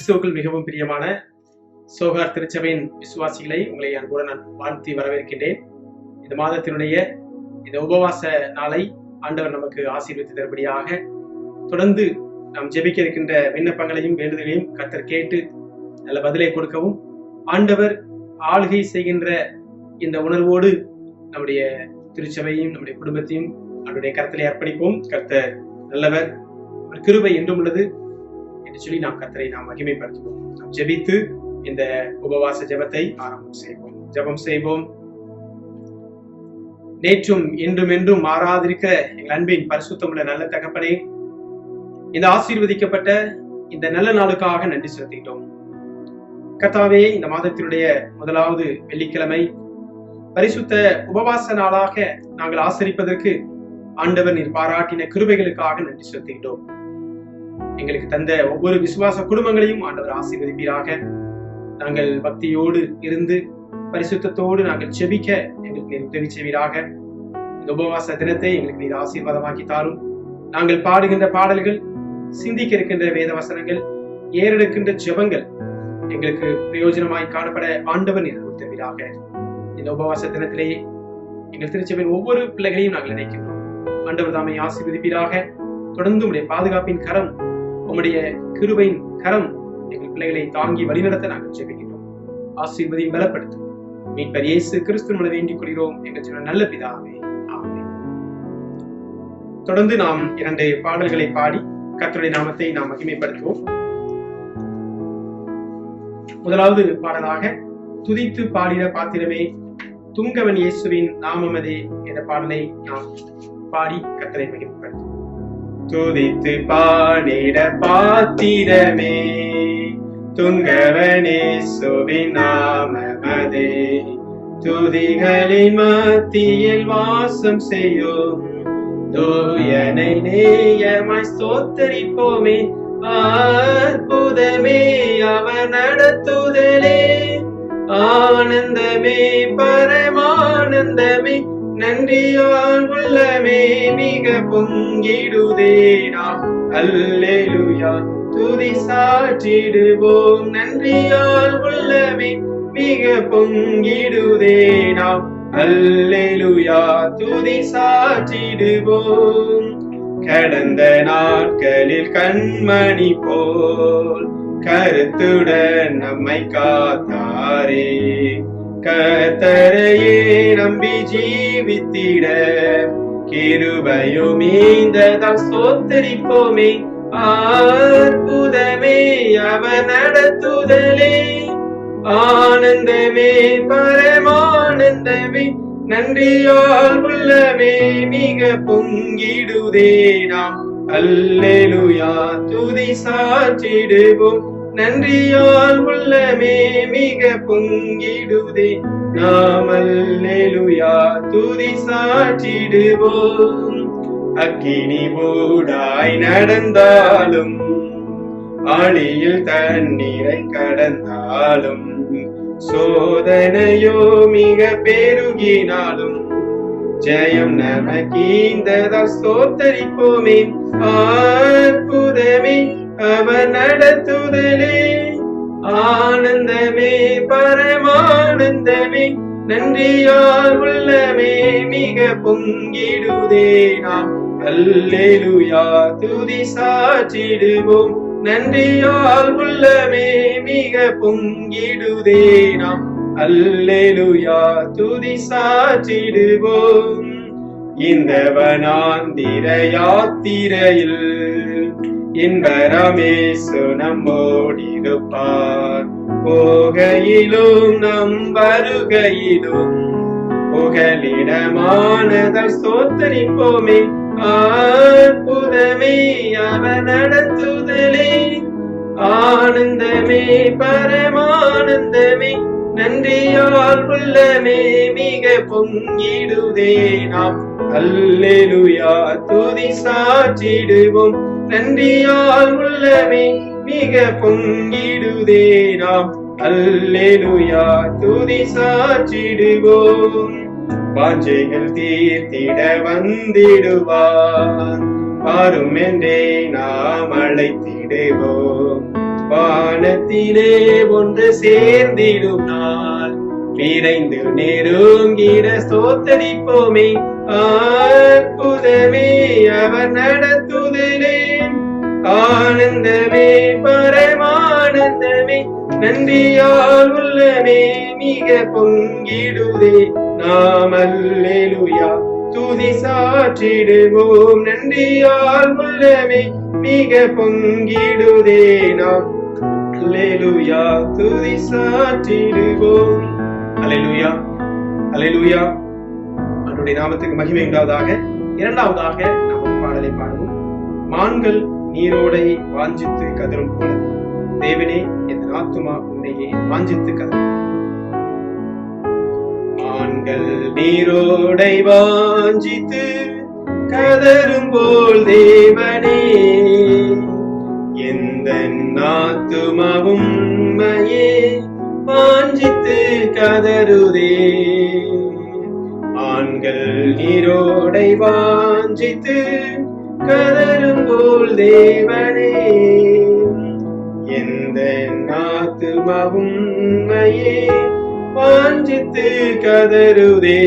கிறிஸ்துவுக்குள் மிகவும் பிரியமான சோகார் திருச்சபையின் விசுவாசிகளை உங்களை அன்புடன் நான் வாழ்த்தி வரவேற்கின்றேன். இந்த மாதத்தினுடைய இந்த உபவாச நாளை ஆண்டவர் நமக்கு ஆசீர்வதித்து தரும்படியாக தொடர்ந்து நாம் ஜெபிக்க இருக்கின்ற விண்ணப்பங்களையும் வேண்டுதலையும் கர்த்தர் கேட்டு நல்ல பதிலை கொடுக்கவும், ஆண்டவர் ஆளுகை செய்கின்ற இந்த உணர்வோடு நம்முடைய திருச்சபையும் நம்முடைய குடும்பத்தையும் அவருடைய கர்த்தரை அர்ப்பணிப்போம். கர்த்தர் நல்லவர், அவர் கிருபை என்றும் உள்ளது என்று சொல்லி நாம் கர்த்தரை மகிமைப்படுத்துவோம். நாம் ஜெபித்து இந்த உபவாச ஜெபத்தை ஆரம்பம் செய்வோம். ஜெபம் செய்வோம். நேற்றும் இன்றும் என்றும் மாறாதிருக்கிற எங்கள் அன்பின் பரிசுத்தமுள்ள நல்ல தகப்பனே, இந்த ஆசீர்வதிக்கப்பட்ட இந்த நல்ல நாளுக்காக நன்றி செலுத்திட்டோம். கர்த்தாவே, இந்த மாதத்தினுடைய முதலாவது வெள்ளிக்கிழமை பரிசுத்த உபவாச நாளாக நாங்கள் ஆசரிப்பதற்கு ஆண்டவர் நீர் பாராட்டின கிருபைகளுக்காக நன்றி செலுத்துகின்றோம். எங்களுக்கு தந்த ஒவ்வொரு விசுவாச குடும்பங்களையும் ஆண்டவர் ஆசீர்வதிப்பீராக. நாங்கள் பக்தியோடு இருந்து பரிசுத்தத்தோடு நாங்கள் செபிக்க எங்களுக்கு நீர் உதவி செய்வீராக. இந்த உபவாச தினத்தை எங்களுக்கு நீர் ஆசீர்வாதமாக்கி தாரும். நாங்கள் பாடுகின்ற பாடல்கள், சிந்திக்க இருக்கின்ற வேத வசனங்கள், ஏறெடுக்கின்ற ஜெபங்கள் எங்களுக்கு பிரயோஜனமாய் காணப்பட ஆண்டவர் நீர் உதவியாக. இந்த உபவாச தினத்திலேயே எங்கள் திருச்சபையின் ஒவ்வொரு பிள்ளைகளையும் நாங்கள் நினைக்கின்றோம். ஆண்டவர் தாமை ஆசீர்வதிப்பீராக. தொடர்ந்து உடைய பாதுகாப்பின் கரம், உம்முடைய கிருபையின் கரம் எங்கள் பிள்ளைகளை தாங்கி வழிநடத்த நாங்கள் ஜெபிக்கின்றோம். ஆசீர்வதியும் பலப்படுத்தும். மீட்பர் இயேசு கிறிஸ்து மூலம் வேண்டிக் கொள்கிறோம் எங்கள் நல்ல பிதாவே, ஆமென். தொடர்ந்து நாம் 2 பாடல்களை பாடி கர்த்தருடைய நாமத்தை நாம் மகிமைப்படுத்துவோம். முதலாவது பாடலாக துதித்து பாடிட பாத்திரமே துங்கவன் இயேசுவின் நாமமதே என்ற பாடலை நாம் பாடி கர்த்தரை மகிமைப்படுத்துவோம். துதித்து பாடிட பாத்திரமே துங்கவன் இயேசுவின் நாமமதே, துதிகளின் மத்தியில் வாசம் செய்யும் தூயனை நேயமாய் ஸ்தோத்தரிப்போமே. அற்புதமே அவர் நடத்துதலே, ஆனந்தமே பரமானந்தமே, நன்றியால் உள்ளமே மிக பொங்கிடுதே. நாம் அல்லேலூயா துதி சாற்றிடுவோம், நன்றியால் உள்ளமே மிக பொங்கிடுதே. நாம் அல்லேலூயா துதி சாற்றிடுவோம். கடந்த நாட்களில் கண்மணி போல் கருத்துடன் நம்மை காத்தாரே, கர்த்தரையே நம்பி ஜீவித்திட கிருபையும் மீந்ததால் ஸ்தோத்தரிப்போமே. அற்புதமே அவர் நடத்துதலே, ஆனந்தமே பரமானந்தமே, நன்றியால் உள்ளமே மிக பொங்கிடுதே. நாம் அல்லேலூயா துதி சாற்றிடுவோம், நன்றியால் உள்ளமே மிக பொங்கிடுதே. நாம் அல்லேலூயா துதி சாற்றிடுவோம். அக்கினி ஊடாய் நடந்தாலும், ஆழியில் தண்ணீரை கடந்தாலும், சோதனையோ மிக பெருகினாலும், ஜெயம் நமக்கீந்ததால் ஸ்தோத்தரிப்போமே. அற்புதமே அவர் நடத்துதலே, ஆனந்தமே பரமானந்தமே, நன்றியால் உள்ளமே மிக பொங்கிடுதே. நாம் அல்லேலூயா துதி சாற்றிடுவோம், நன்றியால் உள்ளமே மிக பொங்கிடுதே. நாம் அல்லேலூயா துதி சாற்றிடுவோம். இந்த வனாந்திர யாத்திரையில் இன்பரமேசு நம்மோடிருப்பார். போகையிலும் நம் வருகையிலும் புகலிடமானதால் ஸ்தோத்தரிப்போமே. அற்புதமே அவர் நடத்துதலே, ஆனந்தமே பரமானந்தமே, நன்றியால் உள்ளமே மிக பொங்கிடுதே. நாம் அல்லேலூயா துதி சாற்றிடுவோம், நன்றியால் உள்ளமே மிக பொங்கிடுதே. நாம் அல்லேலூயா துதி சாற்றிடுவோம். வாஞ்சைகள் தீர்த்திட வந்திடுவார், வாரும் என்றே நாம் அழைத்திடுவோம். வானத்திலே ஒன்று சேர்ந்திடும் நாள் விரைந்து நெருங்கிட ஸ்தோத்தரிப்போமே. அற்புதமே அவர் நடத்துதலே, ஆனந்தமே பரமானந்தமே, நன்றியால் உள்ளமே மிக பொங்கிடுதே. நாம் அல்லேலூயா துதி சாற்றிடுவோம், நன்றியால் உள்ளமே மிக பொங்கிடுதே. நாம் அல்லேலூயா துதி சாற்றிடுவோம். அல்லேலூயா அல்லேலூயா. அவருடைய நாமத்துக்கு மகிமை உண்டாவதாக. இரண்டாவதாக நாம் ஒரு பாடலை பாடுவோம். மான்கள் நீரோடை வாஞ்சித்து கதரும் போல, தேவனே என் ஆத்துமா உன்னையே வாஞ்சித்து கதரும். மான்கள் நீரோடை வாஞ்சித்து கதரும் போல் தேவனே எந்த ஆத்துமாவும் உம்மையே வாஞ்சித்து கதருதே. ஆண்கள் நீரோடை வாஞ்சித்து கதரும் போல் தேவனே எந்த ஆத்துமாவும் உம்மையே வாஞ்சித்து கதருதே.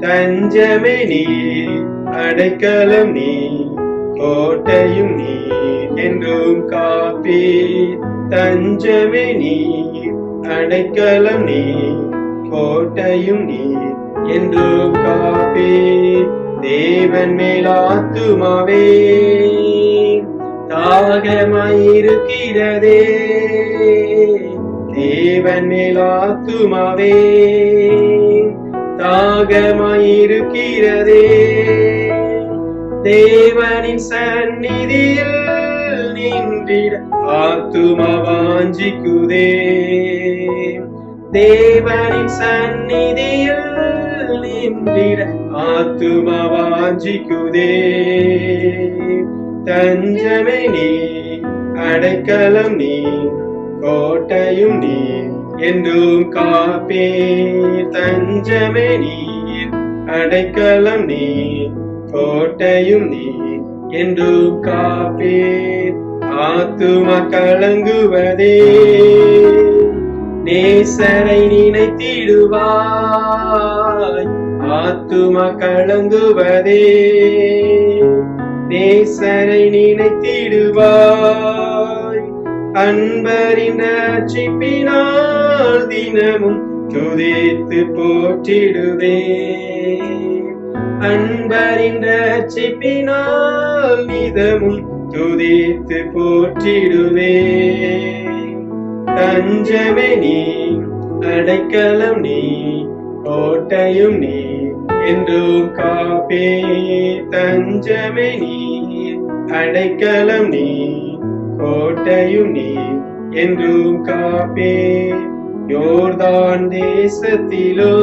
தஞ்சமே நீ, அடைக்கலம் நீ, கோட்டையும் நீ என்றும் காப்பே. தஞ்சமே நீ, அடைக்கலம் நீ, கோட்டையும் நீ என்றும் காப்பே. தேவன் மேல் ஆத்துமாவே தாகமாயிருக்கிறதே, தேவன் மேல் ஆத்துமாவே தாகமாயிருக்கிறதே. தேவனின் சந்நிதியில் நின்றிட ஆத்துமா வாஞ்சிக்குதே, தேவனின் சந்நிதியில் நின்றிட ஆத்துமா வாஞ்சிக்குதே. தஞ்சமே நீ, அடைக்கலம் நீ, கோட்டையும் நீ என்றும் காப்பே. தஞ்சமே நீ, அடைக்கலம் நீ, கோட்டையும் நீ என்றும் காப்பே. ஆத்துமா கலங்குவதே, நேசரை நினைத்திடுவாய். ஆத்துமா கலங்குவதே, நேசரை நினைத்திடுவாய். அன்பரின் ரட்சிப்பினால் தினமும் துதித்து போற்றிடுவே. அன்பரின் ரட்சிப்பினால் நிதமும் துதித்து போற்றிடுவே. தஞ்சமே நீ, அடைக்கலம் நீ, கோட்டையும் நீ என்றும் காப்பே. தஞ்சமே நீ, அடைக்கலம் நீ, கோட்டையும் நீ என்றும் காப்பே. யோர்தான் தேசத்திலோ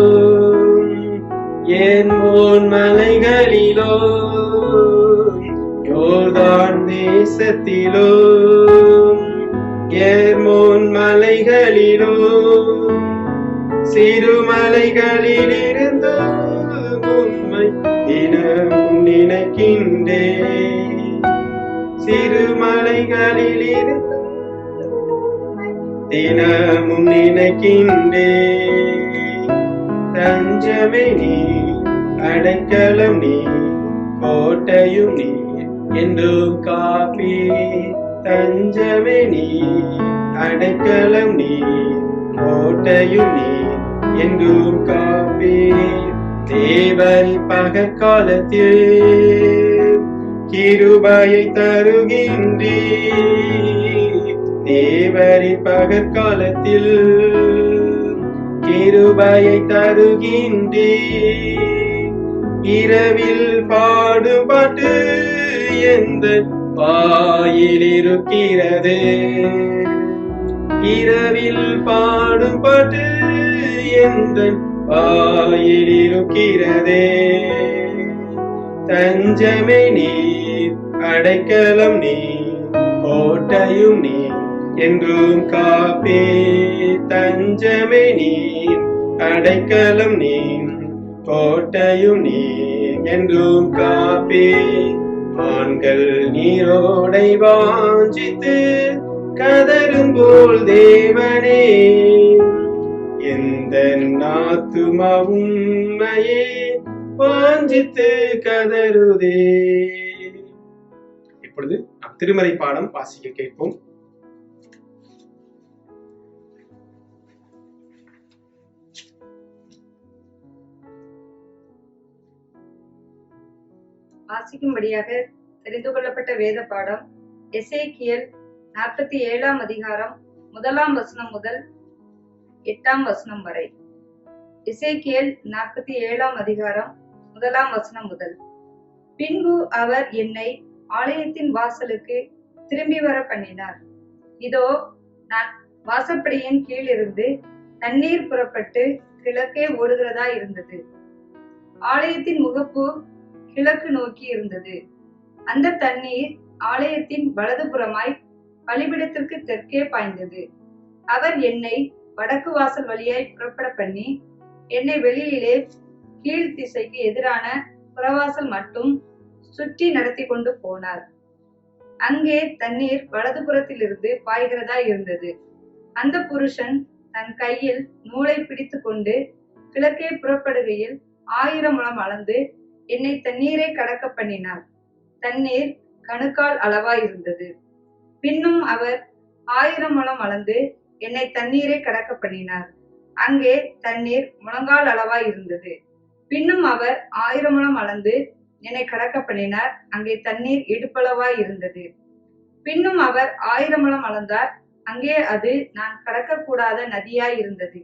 எர்மோன் மலைகளிலோ, யோர்தான் தேசத்திலோ எர்மோன் மலைகளிலோ, சிறுமலைகளில் இருந்து உம்மை தினமும் நினைக்கின்றே. சிறுமலைகளில் இருந்து தினமும் நினைக்கின்றே. தஞ்சமே நீ, அடைக்கலம் நீ, கோட்டையும் நீ என்றும் காப்பே. தஞ்சமே நீ, அடைக்கலம் நீ, கோட்டையும் நீ என்றும் காப்பே. தேவரி பகற்காலத்தில் கிருபையை தருகின்றே. தேவரி பகற்காலத்தில் கிருபையை தருகின்றே. இரவில் பாடும் பாட்டு எந்த வாயில் இருக்கிறது. இரவில் பாடும் பாட்டு எந்த வாயில் இருக்கிறதே. தஞ்சமே நீ, அடைக்கலம் நீ, கோட்டையும் நீ என்றும் காப்பே. தஞ்சமே நீ, அடைக்கலம் நீ, கோட்டையும் நீ என்றும் காப்பே. மான்கள் நீரோடை வாஞ்சித்து கதரும் போல் தேவனே எந்த ஆத்துமா உம்மையே வாஞ்சித்து கதறுதே. இப்பொழுது நாம் திருமறை பாடம் வாசிக்க கேட்போம். வாசிக்கும்படியாக தெரிந்து கொள்ளப்பட்ட வேத பாடம் எசேக்கியேல் 47ஆம் அதிகாரம் 1ஆம் வசனம் முதல் 8ஆம் வசனம் வரை. எசேக்கியேல் 47ஆம் அதிகாரம் 1ஆம் வசனம் முதல். பின்பு அவர் என்னை ஆலயத்தின் வாசலுக்கு திரும்பி வர பண்ணினார். இதோ நான் வாசற்படியின் கீழ் இருந்து தண்ணீர் புறப்பட்டு கிழக்கே ஓடுகிறதா இருந்தது. ஆலயத்தின் முகப்பு கிழக்கு நோக்கி இருந்தது. அந்த தண்ணீர் ஆலயத்தின் வலதுபுறமாய் பலிபீடத்திற்கு தெற்கே பாய்ந்தது. அவர் என்னை வடக்கு வாசல் வழியாய் புறப்பட பண்ணி என்னை வெளியிலே கீழ் திசைக்கு எதிரான புறவாசல் மட்டும் சுற்றி நடத்தி கொண்டு போனார். அங்கே தண்ணீர் வலதுபுறத்திலிருந்து பாய்கிறதா இருந்தது. அந்த புருஷன் தன் கையில் நூலை பிடித்து கொண்டு கிழக்கே புறப்படுகையில் 1000 முழம் அளந்து என்னை தண்ணீரை கடக்க பண்ணினார். தண்ணீர் கணுக்கால் அளவாயிருந்தது. பின்னும் அவர் 1000 முழம் அளந்து என்னை தண்ணீரை கடக்க பண்ணினார். அங்கே தண்ணீர் முழங்கால் அளவாயிருந்தது. பின்னும் அவர் 1000 முழம் அளந்து என்னை கடக்க பண்ணினார். அங்கே தண்ணீர் இடுப்பளவாய் இருந்தது. பின்னும் அவர் 1000 முழம் அளந்தார். அங்கே அது நான் கடக்கக்கூடாத நதியாய் இருந்தது.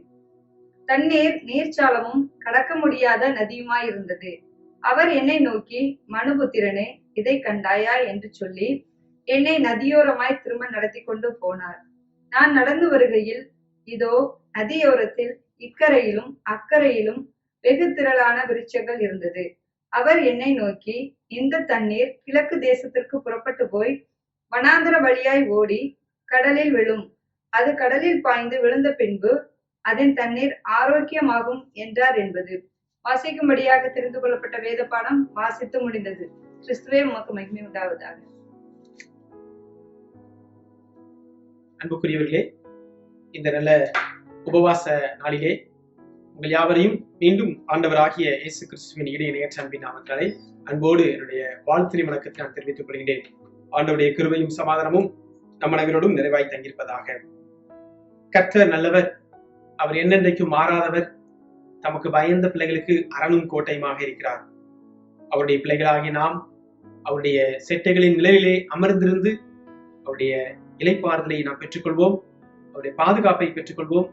தண்ணீர் நீர்ச்சாலமும் கடக்க முடியாத நதியுமாய் இருந்தது. அவர் என்னை நோக்கி, மனுபுத்திரனே, இதை கண்டாயா என்று சொல்லி என்னை நதியோரமாய் திரும்ப நடத்தி கொண்டு போனார். நான் நடந்து வருகையில் இதோ நதியோரத்தில் இக்கரையிலும் அக்கரையிலும் வெகு திரளான விருட்சங்கள் இருந்தது. அவர் என்னை நோக்கி, இந்த தண்ணீர் கிழக்கு தேசத்திற்கு புறப்பட்டு போய் வனாந்தர வழியாய் ஓடி கடலில் விழும். அது கடலில் பாய்ந்து விழுந்த பின்பு அதன் தண்ணீர் ஆரோக்கியமாகும் என்றார் என்பது. வாசிக்கும்படியாக தெரிந்து கொள்ளப்பட்ட வேத பாடம் வாசித்து முடிந்தது. கிறிஸ்துவே உமக்கு மகிமை உண்டாவதாக. அன்புக்குரியவர்களே, இந்த நல்ல உபவாச நாளிலே உங்கள் யாவரையும் மீண்டும் ஆண்டவராகிய இயேசு கிறிஸ்துவின் இணையற்ற அன்பின் நாமத்தாலே அன்போடு என்னுடைய வாழ்த்து வணக்கத்தை நான் தெரிவித்துக் கொள்கிறேன். ஆண்டவருடைய கிருபையும் சமாதானமும் நம் அனைவரோடும் நிறைவாய் தங்கியிருப்பதாக. கர்த்தர் நல்லவர், அவர் என்னென்றைக்கும் மாறாதவர், தமக்கு பயந்த பிள்ளைகளுக்கு அரணும் கோட்டையுமாக இருக்கிறார். அவருடைய பிள்ளைகளாகிய நாம் அவருடைய செட்டைகளின் நிலையிலே அமர்ந்திருந்து அவருடைய இளைப்பாறுதலை நாம் பெற்றுக்கொள்வோம், அவருடைய பாதுகாப்பை பெற்றுக்கொள்வோம்.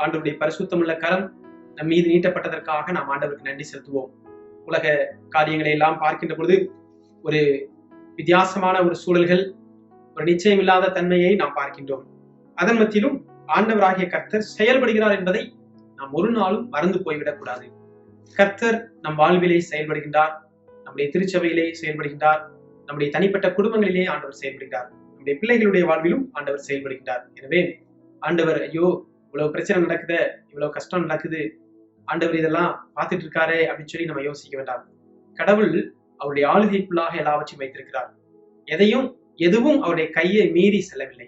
ஆண்டவருடைய பரிசுத்தமுள்ள கரம் நம் மீது நீட்டப்பட்டதற்காக நாம் ஆண்டவருக்கு நன்றி செலுத்துவோம். உலக காரியங்களை எல்லாம் பார்க்கின்ற பொழுது ஒரு வித்தியாசமான ஒரு சூழல்கள், ஒரு நிச்சயமில்லாத தன்மையை நாம் பார்க்கின்றோம். அதன் மத்தியிலும் ஆண்டவராகிய கர்த்தர் செயல்படுகிறார் என்பதை நாம் ஒரு நாளும் மறந்து போய்விடக் கூடாது. கர்த்தர் நம் வாழ்விலே செயல்படுகின்றார், நம்முடைய திருச்சபையிலே செயல்படுகின்றார், நம்முடைய தனிப்பட்ட குடும்பங்களிலே ஆண்டவர் செயல்படுகிறார், நம்முடைய பிள்ளைகளுடைய வாழ்விலும் ஆண்டவர் செயல்படுகின்றார். எனவே ஆண்டவர், ஐயோ இவ்வளவு பிரச்சனை நடக்குது, இவ்வளவு கஷ்டம் நடக்குது, ஆண்டவர் இதெல்லாம் பார்த்துட்டு இருக்காரே அப்படின்னு சொல்லி நம்ம யோசிக்க வேண்டாம். கடவுள் அவருடைய ஆளுகைக்குள்ளாக எல்லாவற்றையும் வைத்திருக்கிறார். எதுவும் அவருடைய கையை மீறி செல்லவில்லை.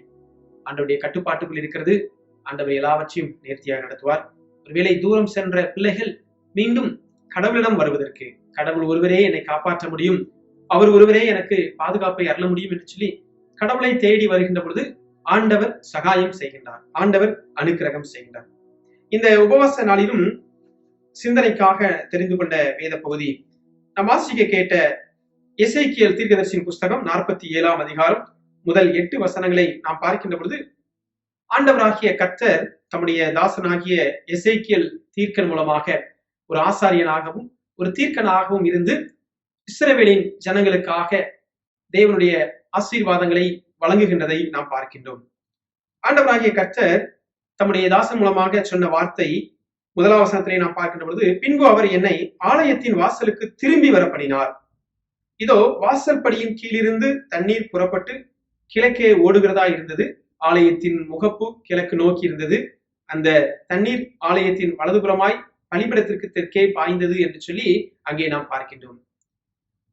ஆண்டவருடைய கட்டுப்பாட்டுக்குள் இருக்கிறது. ஆண்டவர் எல்லாவற்றையும் நேர்த்தியாக நடத்துவார். ஒருவேளை தூரம் சென்ற பிள்ளைகள் மீண்டும் கடவுளிடம் வருவதற்கு, கடவுள் ஒருவரே என்னை காப்பாற்ற முடியும், அவர் ஒருவரே எனக்கு பாதுகாப்பை அருள முடியும் என்று சொல்லி கடவுளை தேடி வருகின்ற பொழுது ஆண்டவர் சகாயம் செய்கின்றார், ஆண்டவர் அனுக்கிரகம் செய்கின்றார். இந்த உபவாச நாளிலும் சிந்தனைக்காக தெரிந்து கொண்ட வேத பகுதி நாம் வாசிக்க கேட்ட எசேக்கியேல் தீர்க்கதரிசியின் புஸ்தகம் 47ஆம் அதிகாரம் முதல் 8 வசனங்களை நாம் பார்க்கின்ற பொழுது ஆண்டவராகிய கர்த்தர் தம்முடைய தாசனாகிய எசேக்கியேல் தீர்க்கன் மூலமாக ஒரு ஆசாரியனாகவும் ஒரு தீர்க்கனாகவும் இருந்து இஸ்ரவேலின் ஜனங்களுக்காக தேவனுடைய ஆசீர்வாதங்களை வழங்குகின்றதை நாம் பார்க்கின்றோம். ஆண்டவராகிய கர்த்தர் தம்முடைய தாசன் மூலமாக சொன்ன வார்த்தை 1ஆம் வசனத்திலே நாம் பார்க்கின்ற பொழுது, பின்பு அவர் என்னை ஆலயத்தின் வாசலுக்கு திரும்பி வர பண்ணினார். இதோ வாசல் படியின் கீழிருந்து தண்ணீர் புறப்பட்டு கிழக்கே ஓடுகிறதா இருந்தது. ஆலயத்தின் முகப்பு கிழக்கு நோக்கி இருந்தது. அந்த தண்ணீர் ஆலயத்தின் வலதுபுறமாய் பலிபீடத்திற்கு தெற்கே பாய்ந்தது என்று சொல்லி அங்கே நாம் பார்க்கின்றோம்.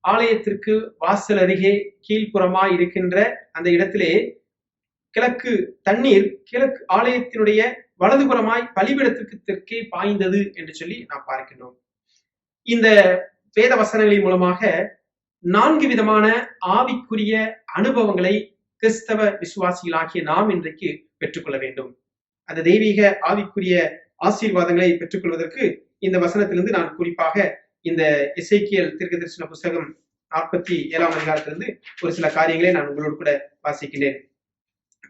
ஆலயத்திற்கு வாசல் அருகே கீழ்ப்புறமாய் இருக்கின்ற அந்த இடத்திலே கிழக்கு தண்ணீர் கிழக்கு ஆலயத்தினுடைய வலதுபுறமாய் பலிபீடத்திற்கு தெற்கே பாய்ந்தது என்று சொல்லி நாம் பார்க்கின்றோம். இந்த வேத வசனங்களின் மூலமாக 4 விதமான ஆவிக்குரிய அனுபவங்களை கிறிஸ்தவ விசுவாசிகளாகிய நாம் இன்றைக்கு பெற்றுக்கொள்ள வேண்டும். அந்த தெய்வீக ஆவிக்குரிய ஆசீர்வாதங்களை பெற்றுக்கொள்வதற்கு இந்த வசனத்திலிருந்து நான் குறிப்பாக இந்த எசேக்கியேல் தீர்க்கதரிசன புஸ்தகம் 47ஆம் அதிகாரத்திலிருந்து ஒரு சில காரியங்களை நான் உங்களோடு கூட வாசிக்கிறேன்.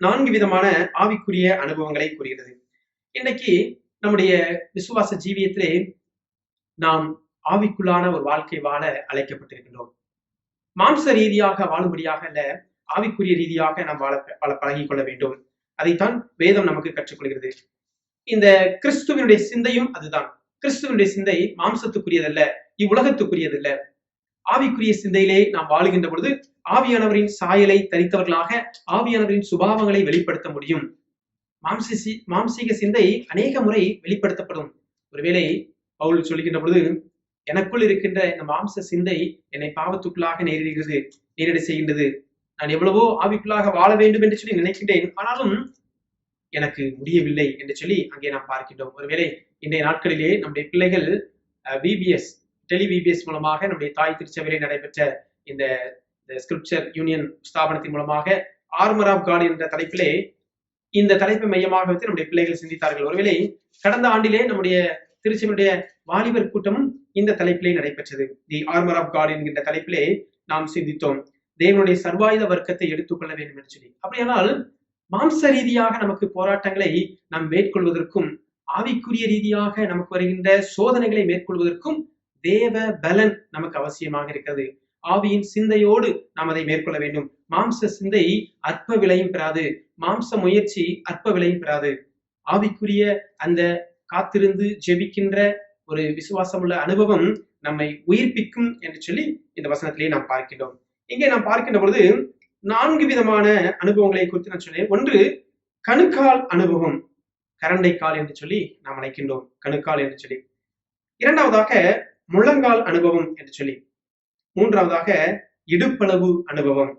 4 விதமான ஆவிக்குரிய அனுபவங்களை கூறுகிறது. இன்னைக்கு நம்முடைய விசுவாச ஜீவியத்திலே நாம் ஆவிக்குள்ளான ஒரு வாழ்க்கை வாழ அழைக்கப்பட்டிருக்கின்றோம். மாம்ச ரீதியாக வாழும்படியாக அல்ல, ஆவிக்குரிய ரீதியாக நாம் வாழ பழகிக் கொள்ள வேண்டும். அதைத்தான் வேதம் நமக்கு கற்றுக்கொள்கிறது. இந்த கிறிஸ்துவனுடைய சிந்தையும் அதுதான். கிறிஸ்துவனுடைய சிந்தை மாம்சத்துக்குரியதல்ல, இவ்வுலகத்துக்குரியதல்ல. ஆவிக்குரிய சிந்தையிலே நாம் வாழுகின்ற பொழுது ஆவியானவரின் சாயலை தரித்தவர்களாக ஆவியானவரின் சுபாவங்களை வெளிப்படுத்த முடியும். மாம்சீக சிந்தை அநேக முறை வெளிப்படுத்தப்படும். ஒருவேளை பவுல் சொல்லுகின்ற பொழுது, எனக்குள் இருக்கின்ற இந்த மாம்ச சிந்தை என்னை பாவத்துக்குள்ளாக நேரடி செய்கின்றது. நான் எவ்வளவோ ஆவிக்குள்ளாக வாழ வேண்டும் என்று சொல்லி நினைக்கின்றேன், ஆனாலும் எனக்கு முடியவில்லை என்று சொல்லி அங்கே நாம் பார்க்கின்றோம். ஒருவேளை இன்றைய நாட்களிலே நம்முடைய பிள்ளைகள் டெலி விபிஎஸ் மூலமாக நம்முடைய தாய் திருச்சபையிலே நடைபெற்ற இந்த ஸ்கிரிப்சர் யூனியன் ஸ்தாபனத்தின் மூலமாக ஆர்மர் ஆஃப் காட் என்ற தலைப்பிலே இந்த தலைப்பை மையமாக வைத்து நம்முடைய பிள்ளைகள் சிந்தித்தார்கள். ஒருவேளை கடந்த ஆண்டிலே நம்முடைய திருச்சபையுடைய வாலிபர் கூட்டமும் இந்த தலைப்பிலே நடைபெற்றது. தி ஆர்மர் ஆஃப் காட் என்கின்ற தலைப்பிலே நாம் சிந்தித்தோம். தேவனுடைய சர்வாயுத வர்க்கத்தை எடுத்துக்கொள்ள வேண்டும் என்று சொல்லி. அப்படியானால் மாம்ச ரீதியாக நமக்கு போராட்டங்களை நாம் மேற்கொள்வதற்கும் ஆவிக்குரிய ரீதியாக நமக்கு வருகின்ற சோதனைகளை மேற்கொள்வதற்கும் தேவ பலன் நமக்கு அவசியமாக இருக்கிறது. ஆவியின் சிந்தையோடு நாம் அதை மேற்கொள்ள வேண்டும். மாம்ச சிந்தை அற்ப விலையும் பெறாது, மாம்ச முயற்சி அற்ப விலையும் பெறாது. ஆவிக்குரிய அந்த காத்திருந்து ஜெபிக்கின்ற ஒரு விசுவாசமுள்ள அனுபவம் நம்மை உயிர்ப்பிக்கும் என்று சொல்லி இந்த வசனத்திலே நாம் பார்க்கின்றோம். இங்கே நாம் பார்க்கின்ற பொழுது 4 விதமான அனுபவங்களை குறித்து நான் சொன்னேன். ஒன்று கணுக்கால் அனுபவம், கரண்டை கால் என்று சொல்லி நாம் அழைக்கின்றோம், கணுக்கால் என்று சொல்லி. இரண்டாவதாக முழங்கால் அனுபவம் என்று சொல்லி. மூன்றாவதாக இடுப்பளவு அனுபவம்.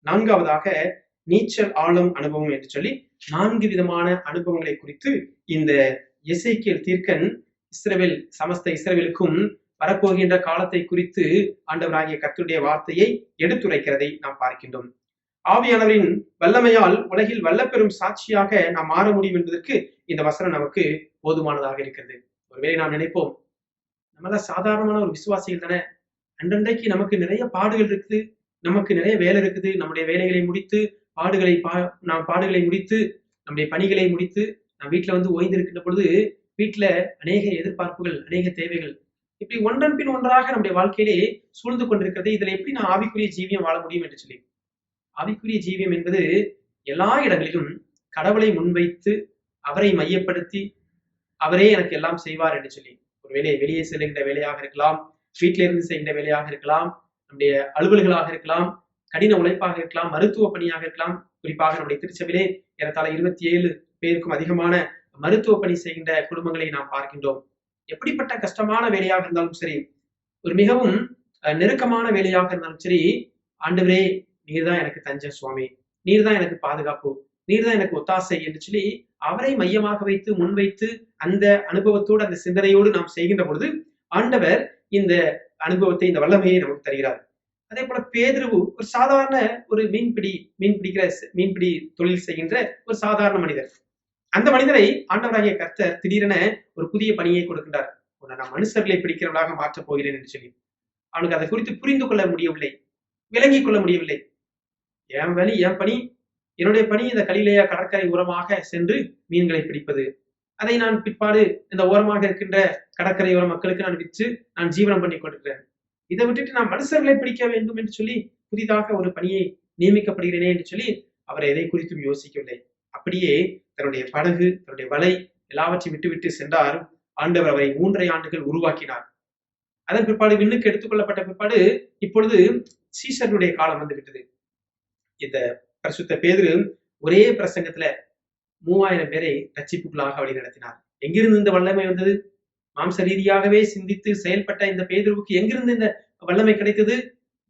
நான்காவதாக நீச்சல் ஆழம் அனுபவம் என்று சொல்லி 4 விதமான அனுபவங்களை குறித்து இந்த எசேக்கியேல் தீர்க்கன் சமஸ்த இஸ்ரவேலுக்கும் வரப்போகின்ற காலத்தை குறித்து ஆண்டவராகிய கர்த்தருடைய வார்த்தையை எடுத்துரைக்கிறதை நாம் பார்க்கின்றோம். ஆவியானவரின் வல்லமையால் உலகில் வல்லப்பெறும் சாட்சியாக நாம் மாற முடியும் என்பதற்கு இந்த வசனம் நமக்கு போதுமானதாக இருக்கிறது. ஒருவேளை நாம் நினைப்போம், நம்மளாம் சாதாரணமான ஒரு விசுவாசிகள் தானே, அன்றன்றைக்கு நமக்கு நிறைய பாடுகள் இருக்குது, நமக்கு நிறைய வேலை இருக்குது, நம்முடைய வேலைகளை முடித்து பாடுகளை முடித்து நம்முடைய பணிகளை முடித்து நாம் வீட்டுல வந்து ஓய்ந்திருக்கின்ற பொழுது வீட்டுல அநேக எதிர்பார்ப்புகள், அநேக தேவைகள் இப்படி ஒன்றன் பின் ஒன்றாக நம்முடைய வாழ்க்கையிலே சூழ்ந்து கொண்டிருக்கிறது. இதுல எப்படி நான் ஆவிக்குரிய ஜீவியம் வாழ முடியும் என்று சொல்லி. ஆவிக்குரிய ஜீவியம் என்பது எல்லா இடங்களிலும் கடவுளை முன்வைத்து அவரை மையப்படுத்தி அவரே எனக்கு எல்லாம் செய்வார் என்று சொல்லி. ஒருவேளை வெளியே செல்கின்ற வேலையாக இருக்கலாம், வீட்டில இருந்து செய்கின்ற வேலையாக இருக்கலாம், நம்முடைய அலுவல்களாக இருக்கலாம், கடின உழைப்பாக இருக்கலாம், மருத்துவ பணியாக இருக்கலாம். குறிப்பாக நம்முடைய திருச்சபையிலே ஏறத்தாழ 27 பேருக்கும் அதிகமான மருத்துவ பணி செய்கின்ற குடும்பங்களை நாம் பார்க்கின்றோம். எப்படிப்பட்ட கஷ்டமான வேலையாக இருந்தாலும் சரி, ஒரு மிகவும் நெருக்கமான வேலையாக இருந்தாலும் சரி, ஆண்டவரே நீர்தான் எனக்கு தஞ்சம் சுவாமி, நீர்தான் எனக்கு பாதுகாப்பு, நீர்தான் எனக்கு ஒத்தாசை என்று சொல்லி அவரை மையமாக வைத்து முன்வைத்து அந்த அனுபவத்தோடு அந்த சிந்தனையோடு நாம் செய்கின்ற பொழுது ஆண்டவர் இந்த அனுபவத்தை, இந்த வல்லமையை நமக்கு தருகிறார். அதே போல பேதுரு ஒரு சாதாரண ஒரு மீன்பிடி தொழில் செய்கின்ற ஒரு சாதாரண மனிதர். அந்த மனிதரை ஆண்டவராகிய கர்த்தர் திடீரென ஒரு புதிய பணியை கொடுக்கின்றார். உன்னை நான் மனுஷர்களை பிடிக்கிறவர்களாக மாற்றப் போகிறேன் என்று சொல்லி. அவனுக்கு அதை குறித்து புரிந்து கொள்ள முடியவில்லை, விளங்கிக் கொள்ள முடியவில்லை. என் வழி, என் பணி, என்னுடைய பணி இந்த கலிலேயா கடற்கரை ஓரமாக சென்று மீன்களை பிடிப்பது. அதை நான் பிற்பாடு இந்த ஓரமாக இருக்கின்ற கடற்கரை ஓர மக்களுக்கு நான் விற்று நான் ஜீவனம் பண்ணி கொடுக்கிறேன். இதை விட்டுட்டு நான் மனுஷர்களை பிடிக்க வேண்டும் என்று சொல்லி புதிதாக ஒரு பணியை நியமிக்கப்படுகிறேனே என்று சொல்லி அவர் எதை குறித்தும் யோசிக்கவில்லை. அப்படியே தன்னுடைய படகு, தன்னுடைய வலை எல்லாவற்றையும் விட்டுவிட்டு சென்றார். ஆண்டவர் அவரை 3.5 ஆண்டுகள் உருவாக்கினார். அதன் பிற்பாடு விண்ணுக்கு எடுத்துக்கொள்ளப்பட்ட பிற்பாடு இப்பொழுது சீசருடைய காலம் வந்து விட்டது. இந்த பரிசுத்த பேதுரு ஒரே பிரசங்கத்துல 3000 பேரை ரட்சிப்புக்குள்ளாக வழி நடத்தினார். எங்கிருந்து இந்த வல்லமை வந்தது? மாம்ச ரீதியாகவே சிந்தித்து செயல்பட்ட இந்த பேதுருவுக்கு எங்கிருந்து இந்த வல்லமை கிடைத்தது?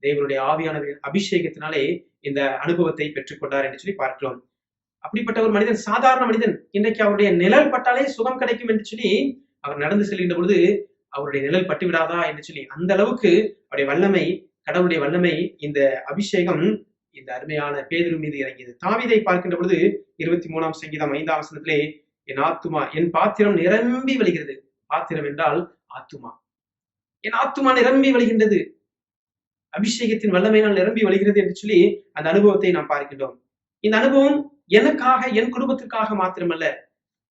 தேவனுடைய ஆவியானவரின் அபிஷேகத்தினாலே இந்த அனுபவத்தை பெற்றுக்கொண்டார் என்று சொல்லி பார்க்கிறோம். அப்படிப்பட்ட ஒரு மனிதன், சாதாரண மனிதன், இன்றைக்கு அவருடைய நிழல் பட்டாலே சுகம் கிடைக்கும் என்று சொல்லி அவர் நடந்து செல்கின்ற பொழுது அவருடைய நிழல் பட்டு விடாதா என்று சொல்லி அந்த அளவுக்கு அவருடைய வல்லமை, கடவுளுடைய வல்லமை, இந்த அபிஷேகம் இந்த அருமையான பேதுரு மீது இறங்கியது. தாவீதை பார்க்கின்ற பொழுது 23ஆம் சங்கீதம் 5ஆம் வசனத்திலே, என் ஆத்துமா, என் பாத்திரம் நிரம்பி வழிகிறது. பாத்திரம் என்றால் ஆத்துமா. என் ஆத்துமா நிரம்பி வழிகின்றது, அபிஷேகத்தின் வல்லமையினால் நிரம்பி வழிகிறது என்று சொல்லி அந்த அனுபவத்தை நாம் பார்க்கின்றோம். இந்த அனுபவம் எனக்காக, என் குடும்பத்திற்காக மாத்திரமல்ல,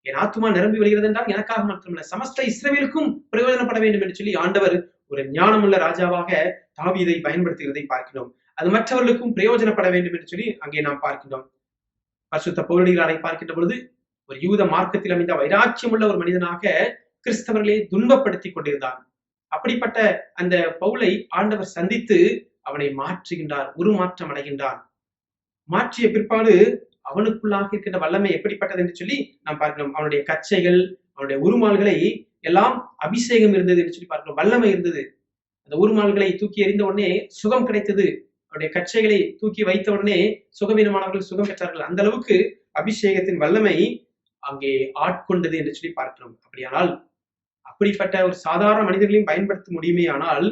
என் ஆத்துமா நிரம்பி வருகிறது என்றால் எனக்காக மாத்திரமல்ல, சமஸ்த இஸ்ரவேலுக்கும் பிரயோஜனப்பட வேண்டும் என்று சொல்லி ஆண்டவர் ஒரு ஞானமுள்ள ராஜாவாக தாவீதை பயன்படுத்துகிறதை பார்க்கிறோம். அது மற்றவர்களுக்கும் பிரயோஜனப்பட வேண்டும் என்று சொல்லி அங்கே நாம் பார்க்கின்றோம். பரிசுத்த பவுலடிகளாரை பார்க்கின்ற பொழுது ஒரு யூத மார்க்கத்தில் அமைந்த வைராக்கியம் உள்ள ஒரு மனிதனாக கிறிஸ்தவர்களை துன்பப்படுத்தி கொண்டிருந்தான். அப்படிப்பட்ட அந்த பவுலை ஆண்டவர் சந்தித்து அவனை மாற்றுகின்றார், உருமாற்றம் அடைகின்றான். மாற்றிய பிற்பாடு அவனுக்குள்ளாக இருக்கின்ற வல்லமை எப்படிப்பட்டது என்று சொல்லி நாம் பார்க்கிறோம். அவனுடைய கச்சைகள், அவனுடைய உருமால்களை எல்லாம் அபிஷேகம் இருந்தது என்று சொல்லி பார்க்கிறோம். வல்லமை இருந்தது. அந்த உருமால்களை தூக்கி எறிந்த உடனே சுகம் கிடைத்தது. அவருடைய கச்சைகளை தூக்கி வைத்த உடனே சுகவீனமானவர்கள் சுகம் பெற்றார்கள். அந்த அளவுக்கு அபிஷேகத்தின் வல்லமை அங்கே ஆட்கொண்டது என்று சொல்லி பார்க்கிறோம். அப்படியானால் அப்படிப்பட்ட ஒரு சாதாரண மனிதர்களையும் பயன்படுத்த முடியுமே, ஆனால்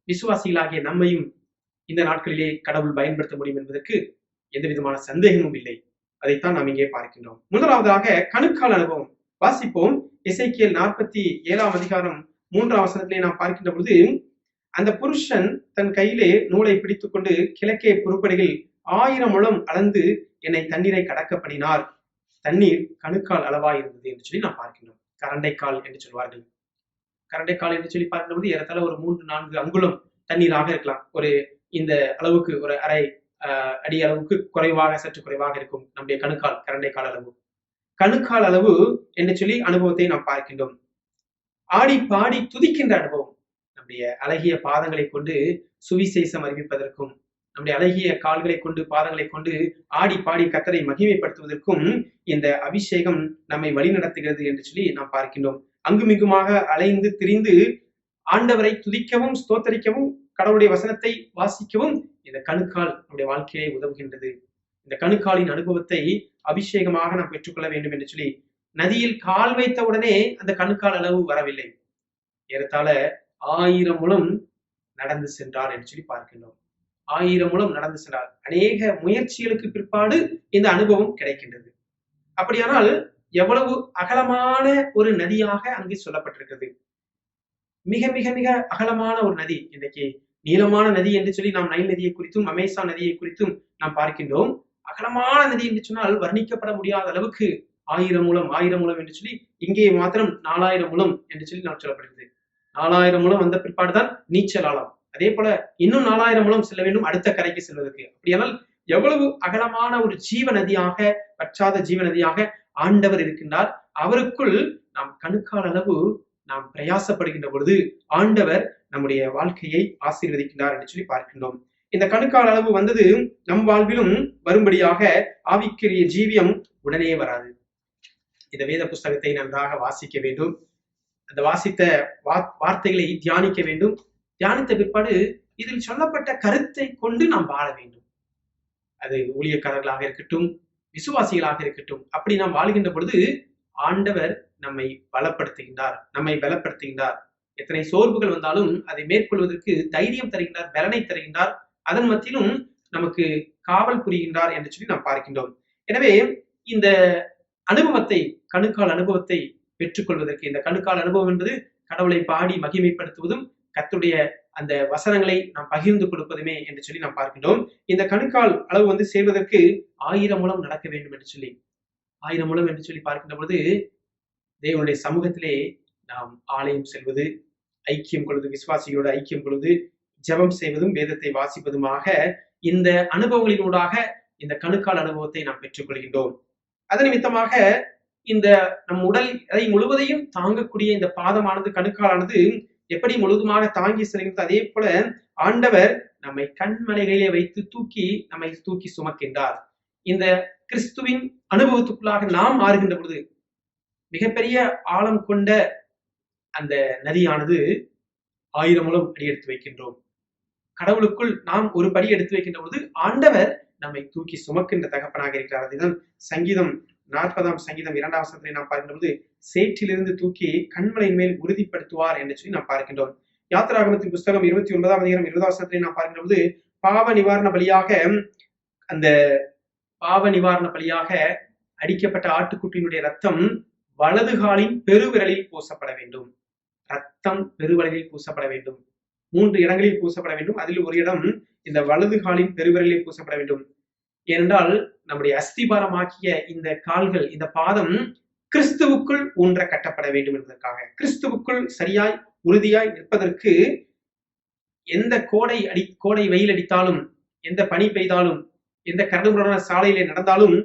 விசுவாசிகளாகிய நம்மையும் இந்த நாட்களிலே கடவுள் பயன்படுத்த முடியும் என்பதற்கு எந்த விதமான சந்தேகமும் இல்லை. அதைத்தான் நாம் இங்கே பார்க்கின்றோம். முதலாவதாக கணுக்கால் அனுபவம் வாசிப்போம். எசேக்கியேல் 47ஆம் அதிகாரம் 3ஆம் வசனத்திலே நாம் பார்க்கின்ற பொழுது, அந்த புருஷன் தன் கையிலே நூலை பிடித்துக் கொண்டு கிழக்கே புறப்படுகையில் 1000 முழம் அளந்து என்னை தண்ணீரை கடக்க பண்ணினார். தண்ணீர் கணுக்கால் அளவாய் இருந்தது என்று சொல்லி நாம் பார்க்கின்றோம். கரண்டைக்கால் என்று சொல்வார்கள். கரண்டைக்கால் என்று சொல்லி பார்க்கின்ற போது ஏறத்தாழ ஒரு 3-4 அங்குலம் தண்ணீராக இருக்கலாம். ஒரு இந்த அளவுக்கு ஒரு அரை அடி அளவுக்கு குறைவாக, சற்று குறைவாக இருக்கும் நம்முடைய கணுக்கால், கரண்டைக்கால் அளவு. கணுக்கால் அளவு என்று சொல்லி அனுபவத்தை நாம் பார்க்கின்றோம். ஆடி பாடி துதிக்கின்ற அனுபவம். நம்முடைய அழகிய பாதங்களை கொண்டு சுவிசேஷம் அறிவிப்பதற்கும், நம்முடைய அழகிய கால்களை கொண்டு, பாதங்களை கொண்டு ஆடி பாடி கர்த்தரை மகிமைப்படுத்துவதற்கும் இந்த அபிஷேகம் நம்மை வழிநடத்துகிறது என்று சொல்லி நாம் பார்க்கின்றோம். அங்குமிங்குமாக அலைந்து திரிந்து ஆண்டவரை துதிக்கவும், ஸ்தோத்தரிக்கவும், கடவுளுடைய வசனத்தை வாசிக்கவும் இந்த கணுக்கால் நம்முடைய வாழ்க்கையை உதவுகின்றது. இந்த கணுக்காலின் அனுபவத்தை அபிஷேகமாக நாம் பெற்றுக்கொள்ள வேண்டும் என்று சொல்லி, நதியில் கால் வைத்த உடனே அந்த கணுக்கால் அளவு வரவில்லை. ஏறத்தாழ 1000 முழம் நடந்து சென்றார் என்று சொல்லி பார்க்கின்றோம். 1000 முழம் நடந்து சென்றார். அநேக முயற்சிகளுக்கு பிற்பாடு இந்த அனுபவம் கிடைக்கின்றது. அப்படியானால் எவ்வளவு அகலமான ஒரு நதியாக அங்கே சொல்லப்பட்டிருக்கிறது. மிக மிக மிக அகலமான ஒரு நதி. இன்றைக்கு நீளமான நதி என்று சொல்லி நாம் நைல் நதியை குறித்தும் அமேசான் நதியை குறித்தும் நாம் பார்க்கின்றோம். அகலமான நதி என்று சொன்னால் வர்ணிக்கப்பட முடியாத அளவுக்கு 1000 முழம் என்று சொல்லி, இங்கே மாத்திரம் 4000 முழம் என்று சொல்லி நாம் சொல்லப்படுகிறது. 4000 முழம் வந்த பிற்பாடுதான் நீச்சல் ஆழம். அதே போல இன்னும் 4000 முழம் செல்ல வேண்டும் அடுத்த கரைக்கு செல்வதற்கு. அப்படியானால் எவ்வளவு அகலமான ஒரு ஜீவ நதியாக, பற்றாத ஜீவ நதியாக ஆண்டவர் இருக்கின்றார். அவருக்குள் நாம் கணுக்கால் அளவு நாம் பிரயாசப்படுகின்ற பொழுது ஆண்டவர் நம்முடைய வாழ்க்கையை ஆசீர்வதிக்கின்றார் என்று சொல்லி பார்க்கின்றோம். இந்த கணுக்கால் அளவு வந்தது நம் வாழ்விலும் வரும்படியாக ஆவிக்குரிய ஜீவியம் உடனே வராது. இந்த வேத புஸ்தகத்தை நன்றாக வாசிக்க வேண்டும். அந்த வாசித்த வார்த்தைகளை தியானிக்க வேண்டும். தியானித்த பிற்பாடு இதில் சொல்லப்பட்ட கருத்தை கொண்டு நாம் வாழ வேண்டும். அது ஊழியக்காரர்களாக இருக்கட்டும், விசுவாசிகளாக இருக்கட்டும். அப்படி நாம் வாழ்கின்ற பொழுது ஆண்டவர் நம்மை பலப்படுத்துகின்றார். எத்தனை சோர்வுகள் வந்தாலும் அதை மேற்கொள்வதற்கு தைரியம் தருகின்றார், பலனை தருகின்றார். அதன் மத்தியிலும் நமக்கு காவல் புரிகின்றார் என்று சொல்லி நாம் பார்க்கின்றோம். எனவே இந்த அனுபவத்தை, கணுக்கால் அனுபவத்தை பெற்றுக்கொள்வதற்கு, இந்த கணுக்கால் அனுபவம் என்பது கடவுளை பாடி மகிமைப்படுத்துவதும், கர்த்தருடைய அந்த வசனங்களை நாம் பகிர்ந்து கொடுப்பதுமே என்று சொல்லி நாம் பார்க்கின்றோம். இந்த கணுக்கால் அளவு சேர்வதற்கு 1000 முழம் நடக்க வேண்டும் என்று சொல்லி, 1000 முழம் என்று சொல்லி பார்க்கின்ற பொழுது தேவனுடைய சமூகத்திலே நாம் ஆலயம் செல்வது, ஐக்கியம் கொள்வது, விசுவாசிகளோடு ஐக்கியம் கொள்வது, ஜெபம் செய்வதும், வேதத்தை வாசிப்பதுமாக இந்த அனுபவங்களினூடாக இந்த கணுக்கால் அனுபவத்தை நாம் பெற்றுக்கொள்கின்றோம். அதன் நிமித்தமாக இந்த நம் உடல் முழுவதையும் தாங்கக்கூடிய இந்த பாதமானது, கணுக்காலானது எப்படி முழுவதுமாக தாங்கி செல்கின்றது, அதே போல ஆண்டவர் நம்மை கண்மலைகளிலே வைத்து நம்மை தூக்கி சுமக்கின்றார். இந்த கிறிஸ்துவின் அனுபவத்துக்குள்ளாக நாம் மாறுகின்ற பொழுது மிகப்பெரிய ஆழம் கொண்ட அந்த நதியானது 1000 முழம் அடியெடுத்து வைக்கின்றோம். கடவுளுக்குள் நாம் ஒரு படி எடுத்து வைக்கின்ற பொழுது ஆண்டவர் நம்மை தூக்கி சுமக்கின்ற தகப்பனாக இருக்கிறார். அதுதான் சங்கீதம் 40 சங்கீதம் 2 வசனத்திலே நாம் பார்க்கின்ற பொழுது சேற்றிலிருந்து தூக்கி கண்மலையின் மேல் உறுதிப்படுத்துவார் என்று சொல்லி நாம் பார்க்கின்றோம். யாத்திராகமத்தின் புஸ்தகம் 29 அதிகாரம் 20 வசனத்திலே நாம் பார்க்கின்ற பொழுது பாவ நிவாரண பலியாக அந்த பாவ நிவாரண பலியாக அடிக்கப்பட்ட ஆட்டுக்குட்டியினுடைய ரத்தம் வலது காலின் பெருவிரலில் பூசப்பட வேண்டும். ரத்தம் பெருவிரலில் பூசப்பட வேண்டும். 3 இடங்களில் பூசப்பட வேண்டும். அதில் ஒரு இடம் இந்த வலது காலின் பெருவிரலில் பூசப்பட வேண்டும். ஏனென்றால் நம்முடைய அஸ்திபாரமாக்கிய இந்த கால்கள், இந்த பாதம் கிறிஸ்துவுக்குள் ஊன்ற கட்டப்பட வேண்டும் என்பதற்காக, கிறிஸ்துவுக்குள் சரியாய் உறுதியாய் நிற்பதற்கு எந்த கோடை வெயில் அடித்தாலும், எந்த பனி பெய்தாலும், எந்த கரடுமுரடான சாலையிலே நடந்தாலும்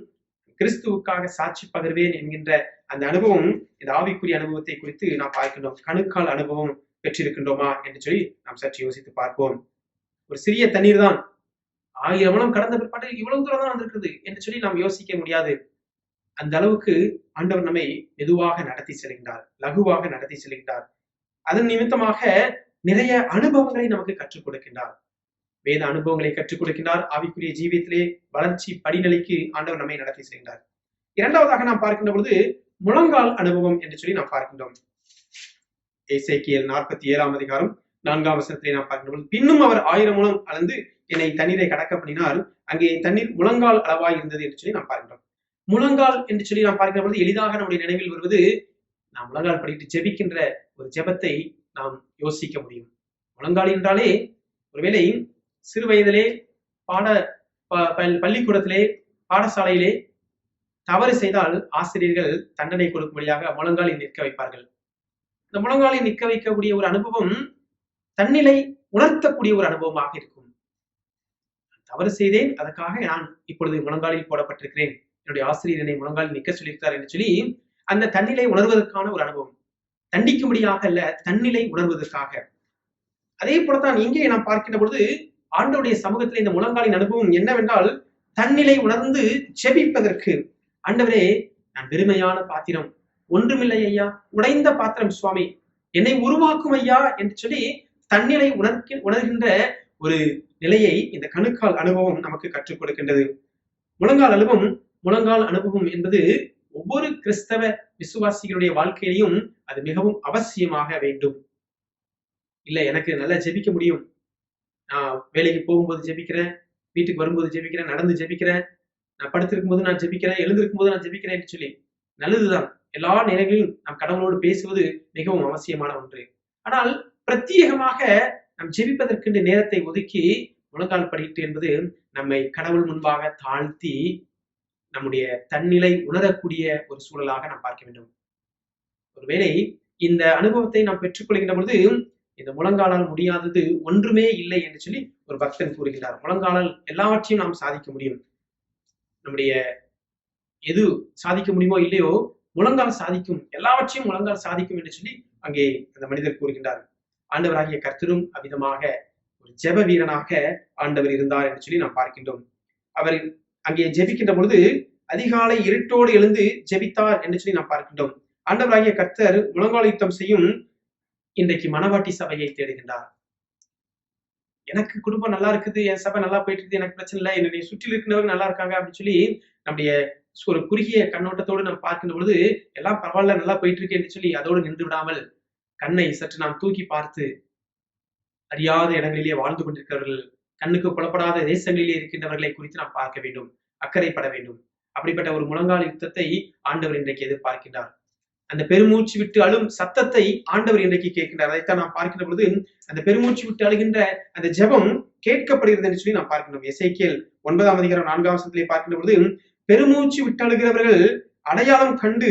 கிறிஸ்துவுக்காக சாட்சி பகர்வேன் என்கின்ற அந்த அனுபவம், இந்த ஆவிக்குரிய அனுபவத்தை குறித்து நாம் பார்க்கின்றோம். கணுக்கால் அனுபவம் பெற்றிருக்கின்றோமா என்று சொல்லி நாம் சற்று யோசித்து பார்ப்போம். ஒரு சிறிய தண்ணீர் தான் 1000 முழம் கடந்த பிற்பாடு இவ்வளவு தூரம் தான் வந்திருக்கிறது என்று சொல்லி நாம் யோசிக்க முடியாது. அந்த அளவுக்கு ஆண்டவர் நம்மை மெதுவாக நடத்தி செல்கின்றார், லகுவாக நடத்தி செல்கின்றார். அதன் நிமித்தமாக நிறைய அனுபவங்களை நமக்கு கற்றுக் கொடுக்கின்றார். வேத அனுபவங்களை கற்றுக் கொடுக்கின்றார். ஆவிக்குரிய ஜீவியத்திலே வளர்ச்சி படிநிலைக்கு ஆண்டவர் நம்மை நடத்தி செல்கின்றார். இரண்டாவதாக நாம் பார்க்கின்ற பொழுது முழங்கால் அனுபவம் என்று சொல்லி நாம் பார்க்கின்றோம். எசேக்கியேல் 47 அதிகாரம் 4 வசனத்திலே நாம் பார்க்கின்ற பொழுது, பின்னும் அவர் 1000 முழம் அளந்து என்னை தண்ணீரை கடக்க பண்ணினால் அங்கே தண்ணீர் முழங்கால் அளவாய் இருந்தது என்று சொல்லி நாம் பார்க்கின்றோம். முழங்கால் என்று சொல்லி நாம் பார்க்கின்ற பொழுது எளிதாக நம்முடைய நினைவில் வருவது, நாம் முழங்கால் படிட்டு ஜெபிக்கின்ற ஒரு ஜெபத்தை நாம் யோசிக்க முடியும். முழங்கால் என்றாலே ஒருவேளை சிறு வயதிலே பள்ளிக்கூடத்திலே பாடசாலையிலே தவறு செய்தால் ஆசிரியர்கள் தண்டனை கொடுக்கும்படியாக முழங்காலில் நிற்க வைப்பார்கள். இந்த முழங்காலில் நிற்க வைக்கக்கூடிய ஒரு அனுபவம் தன்னிலை உணர்த்தக்கூடிய ஒரு அனுபவமாக இருக்கும். தவறு செய்தேன், அதற்காக நான் இப்பொழுது முழங்காலில் போடப்பட்டிருக்கிறேன், என்னுடைய ஆசிரியர் என்னை முழங்காலில் நிற்க சொல்லியிருக்கிறார் என்று சொல்லி அந்த தன்னிலை உணர்வதற்கான ஒரு அனுபவம். தண்டிக்கும்படியாக அல்ல, தன்னிலை உணர்வதற்காக. அதே போலத்தான் இங்கே நாம் பார்க்கின்ற பொழுது ஆண்டவருடைய சமூகத்தில் இந்த முழங்காலின் அனுபவம் என்னவென்றால், தன்னிலை உணர்ந்து ஜெபிப்பதற்கு. ஆண்டவரே, நான் வெறுமையான பாத்திரம், ஒன்றுமில்லை ஐயா, உடைந்த பாத்திரம் சுவாமி, என்னை உருவாக்கும் ஐயா என்று சொல்லி தன்னிலை உணர்கின்ற ஒரு நிலையை இந்த கணுக்கால் அனுபவம் நமக்கு கற்றுக் கொடுக்கின்றது. முழங்கால் அனுபவம் என்பது ஒவ்வொரு கிறிஸ்தவ விசுவாசிகளுடைய வாழ்க்கையிலையும் அது மிகவும் அவசியமாக வேண்டும். இல்ல, எனக்கு நல்லா ஜெபிக்க முடியும், நான் வேலைக்கு போகும்போது ஜெபிக்கிறேன், வீட்டுக்கு வரும்போது ஜெபிக்கிறேன், நடந்து ஜெபிக்கிறேன், நான் படுத்திருக்கும் போது நான் ஜெபிக்கிறேன், எழுந்திருக்கும் போது நான் ஜெபிக்கிறேன் என்று சொல்லி நல்லதுதான். எல்லா நேரங்களிலும் நாம் கடவுளோடு பேசுவது மிகவும் அவசியமான ஒன்று. ஆனால் பிரத்யேகமாக நாம் ஜெபிப்பதற்கு நேரத்தை ஒதுக்கி முழங்கால் படிட்டு என்பது நம்மை கடவுள் முன்பாக தாழ்த்தி நம்முடைய தன்னிலை உணரக்கூடிய ஒரு சூழலாக நாம் பார்க்க வேண்டும். ஒருவேளை இந்த அனுபவத்தை நாம் பெற்றுக்கொள்கின்ற பொழுது இந்த முழங்காலால் முடியாதது ஒன்றுமே இல்லை என்று சொல்லி ஒரு பக்தன் கூறுகிறார். முழங்காலால் எல்லாவற்றையும் நாம் சாதிக்க முடியும். நம்முடைய எது சாதிக்க முடியுமோ இல்லையோ, முழங்கால் சாதிக்கும், எல்லாவற்றையும் முழங்கால் சாதிக்கும் என்று சொல்லி அங்கே அந்த மனிதர் கூறுகின்றார். ஆண்டவராகிய கர்த்தரும் அவ்விதமாக ஒரு ஜெப வீரனாக ஆண்டவர் இருந்தார் என்று சொல்லி நாம் பார்க்கின்றோம். அவர் அங்கே ஜெபிக்கின்ற பொழுது அதிகாலை இருட்டோடு எழுந்து ஜெபித்தார் என்று சொல்லி நாம் பார்க்கின்றோம். ஆண்டவராகிய கர்த்தர் முழங்கால் யுத்தம் செய்யும் இன்றைக்கு மனவாட்டி சபையை தேடுகின்றார். எனக்கு குடும்பம் நல்லா இருக்குது, என் சபை நல்லா போயிட்டு இருக்குது, எனக்கு பிரச்சனை இல்லை, என்னுடைய சுற்றில் இருக்கிறவங்க நல்லா இருக்காங்க அப்படின்னு சொல்லி நம்முடைய ஒரு குறுகிய கண்ணோட்டத்தோடு நாம் பார்க்கின்ற பொழுது எல்லாம் பரவாயில்ல, நல்லா போயிட்டு இருக்கு என்று சொல்லி அதோடு நின்று விடாமல் கண்ணை சற்று நாம் தூக்கி பார்த்து அறியாத இடங்களிலே வாழ்ந்து கொண்டிருக்கிறவர்கள், கண்ணுக்கு புலப்படாத தேசங்களிலே இருக்கின்றவர்களை குறித்து நாம் பார்க்க வேண்டும், அக்கறைப்பட வேண்டும். அப்படிப்பட்ட ஒரு முழங்கால் யுத்தத்தை ஆண்டவர் இன்றைக்கு எதிர்பார்க்கின்றார். அந்த பெருமூச்சு விட்டு அழும் சத்தத்தை ஆண்டவர் இன்றைக்கு கேட்கின்றார். அதைத்தான் நாம் பார்க்கின்ற பொழுது அந்த பெருமூச்சு விட்டு அழுகின்ற அந்த ஜெபம் கேட்கப்படுகிறது என்று சொல்லி நாம் பார்க்கின்றோம். எசேக்கியேல் 9 அதிகாரம் 4 வசனத்திலே பார்க்கின்ற பொழுது, பெருமூச்சு விட்டு அழுகிறவர்கள் அடையாளம் கண்டு